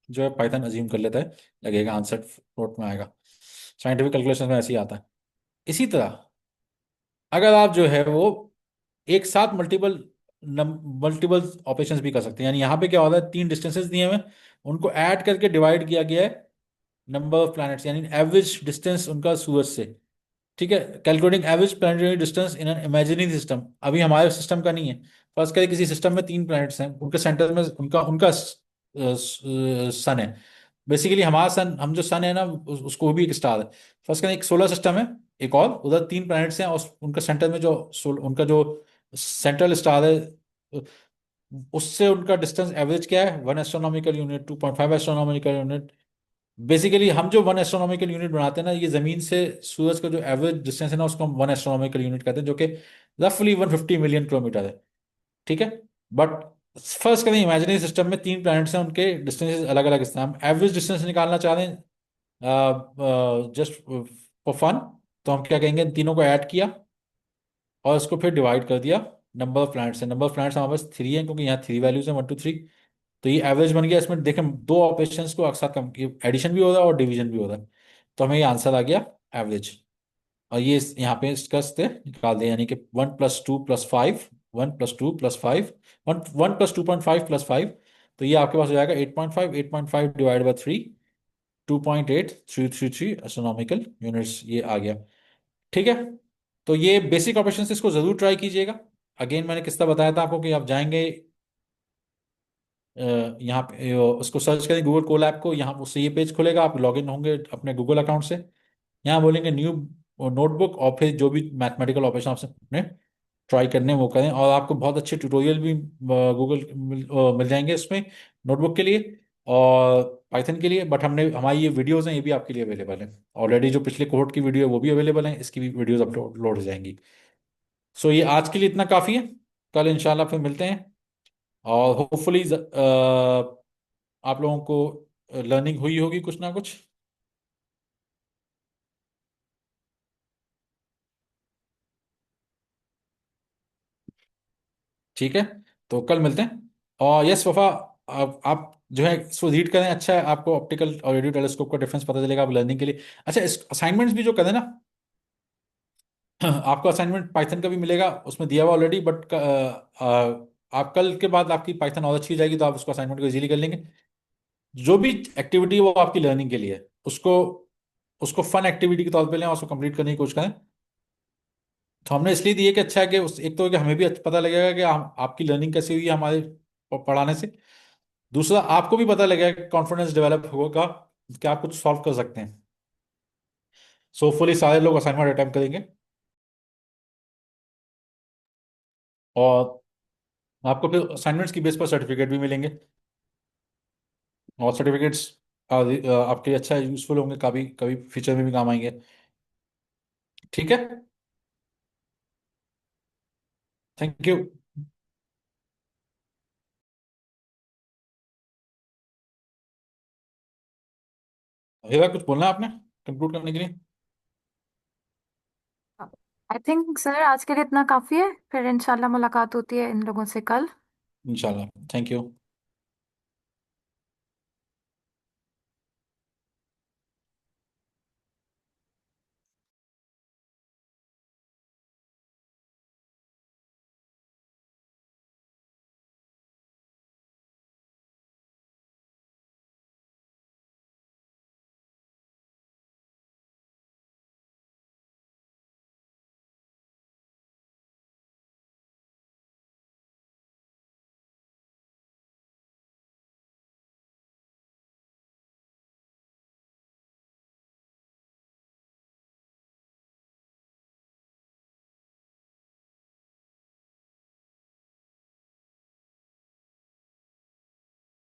जो है पाइथन अज्यूम कर लेता है, लगेगा आंसर फ्लोट में आएगा। साइंटिफिक कैलकुलेशन में ऐसे ही आता है। इसी तरह अगर आप जो है वो एक साथ मल्टीपल ऑपरेशंस भी कर सकते हैं। यानी यहाँ पे क्या होता है, 3 डिस्टेंसेस दिए हुए हैं, उनको ऐड करके डिवाइड किया गया है नंबर ऑफ प्लैनेट्स, यानी एवरेज डिस्टेंस उनका सूरज से। ठीक है, calculating average planetary distance in an imaginary system. अभी हमारे सिस्टम का नहीं है। फर्स्ट करें किसी सिस्टम में 3 प्लैनेट्स हैं, उनके सेंटर में उनका उनका सन है। बेसिकली हमारा सन, हम जो सन है ना उसको वो भी एक स्टार है। फर्स्ट करें एक सोलर सिस्टम है, एक और उधर 3 प्लैनेट्स हैं और उनका सेंटर में जो उनका जो सेंट्रल स्टार है, उससे उनका डिस्टेंस एवरेज क्या है? 1 astronomical unit, 2.5 astronomical unit. Basically हम जो 1 एस्ट्रोनॉमिकल यूनिट बनाते हैं ना, ये जमीन से सूरज का जो एवरेज डिस्टेंस है ना, उसको हम 1 एस्ट्रोनॉमिकल यूनिट कहते हैं, जो कि रफली 150 मिलियन किलोमीटर है। ठीक है, बट फर्स्ट करें इमेजिनरी सिस्टम में 3 प्लैनेट्स हैं, उनके डिस्टेंसेस अलग अलग हैं। हम एवरेज डिस्टेंस निकालना चाह रहे हैं जस्ट फॉर फन। तो हम क्या कहेंगे, इन तीनों को ऐड किया और इसको फिर डिवाइड कर दिया नंबर ऑफ प्लैनेट्स है। नंबर ऑफ प्लैनेट्स हमारे पास 3 है, क्योंकि यहाँ 3 वैल्यूज हैं, 1 2 3। तो ये एवरेज बन गया। इसमें देखें, 2 ऑपरेशंस को एक साथ कम, एडिशन भी हो रहा है और डिवीजन भी हो रहा है। तो हमें ये आंसर आ गया एवरेज। और ये यहाँ पे इसका से निकाल दें, यानी कि 1 + 2 + 5, 1 + 2 + 5, 1 + 2.5 + 5। तो ये आपके पास हो जाएगा 8.5, 8.5 डिवाइड बाई 3, 2.8333 एस्ट्रोनॉमिकल यूनिट्स, ये आ गया। ठीक है, तो ये बेसिक ऑपरेशन इसको जरूर ट्राई कीजिएगा। अगेन मैंने किस्सा बताया था आपको कि आप जाएंगे यहाँ पे, उसको सर्च करें गूगल कोलैब को, यहाँ उससे ये पेज खुलेगा, आप लॉगिन होंगे अपने गूगल अकाउंट से। यहाँ बोलेंगे न्यू नोटबुक, और फिर जो भी मैथमेटिकल ऑपरेशन आपसे अपने ट्राई करने हैं वो करें। और आपको बहुत अच्छे ट्यूटोरियल भी गूगल मिल जाएंगे इसमें, नोटबुक के लिए और पाइथन के लिए। बट हमने हमारी ये वीडियोस हैं, ये भी आपके लिए अवेलेबल है ऑलरेडी। जो पिछले कोर्ट की वीडियो है वो भी अवेलेबल है, इसकी भी वीडियोस अपलोड हो जाएंगी। सो ये आज के लिए इतना काफ़ी है। कल इंशाल्लाह फिर मिलते हैं, और होपफुली आप लोगों को लर्निंग हुई होगी कुछ ना कुछ। ठीक है, तो कल मिलते हैं। और यस वफा, आप जो है इसको रीड करें, अच्छा है, आपको ऑप्टिकल और रेडियो टेलीस्कोप का डिफरेंस पता चलेगा आप लर्निंग के लिए। अच्छा, इस असाइनमेंट्स भी जो करें ना, आपको असाइनमेंट पाइथन का भी मिलेगा, उसमें दिया हुआ ऑलरेडी। बट आप कल के बाद आपकी पाइथन और अच्छी हो जाएगी, तो आप उसको असाइनमेंट को इजीली कर लेंगे। जो भी एक्टिविटी है वो आपकी लर्निंग के लिए है, उसको उसको फन एक्टिविटी के तौर पे लें और उसको कंप्लीट करने की कोशिश करें। तो हमने इसलिए दिए कि अच्छा है कि उस एक तो कि हमें भी पता लगेगा कि आपकी लर्निंग कैसी हुई है हमारे पढ़ाने से। दूसरा, आपको भी पता लगेगा कि कॉन्फिडेंस डेवलप होगा कि आप कुछ सॉल्व कर सकते हैं। सो होपफुली सारे लोग असाइनमेंट अटेम्प्ट करेंगे, और आपको फिर असाइनमेंट्स की बेस पर सर्टिफिकेट भी मिलेंगे। और सर्टिफिकेट्स आपके लिए अच्छा यूजफुल होंगे, कभी कभी फ्यूचर में भी काम आएंगे। ठीक है, थैंक यू। हेरा, कुछ बोलना है आपने कंक्लूड करने के लिए? आई थिंक सर आज के लिए इतना काफी है, फिर इंशाल्लाह मुलाकात होती है इन लोगों से कल। इंशाल्लाह, थैंक यू।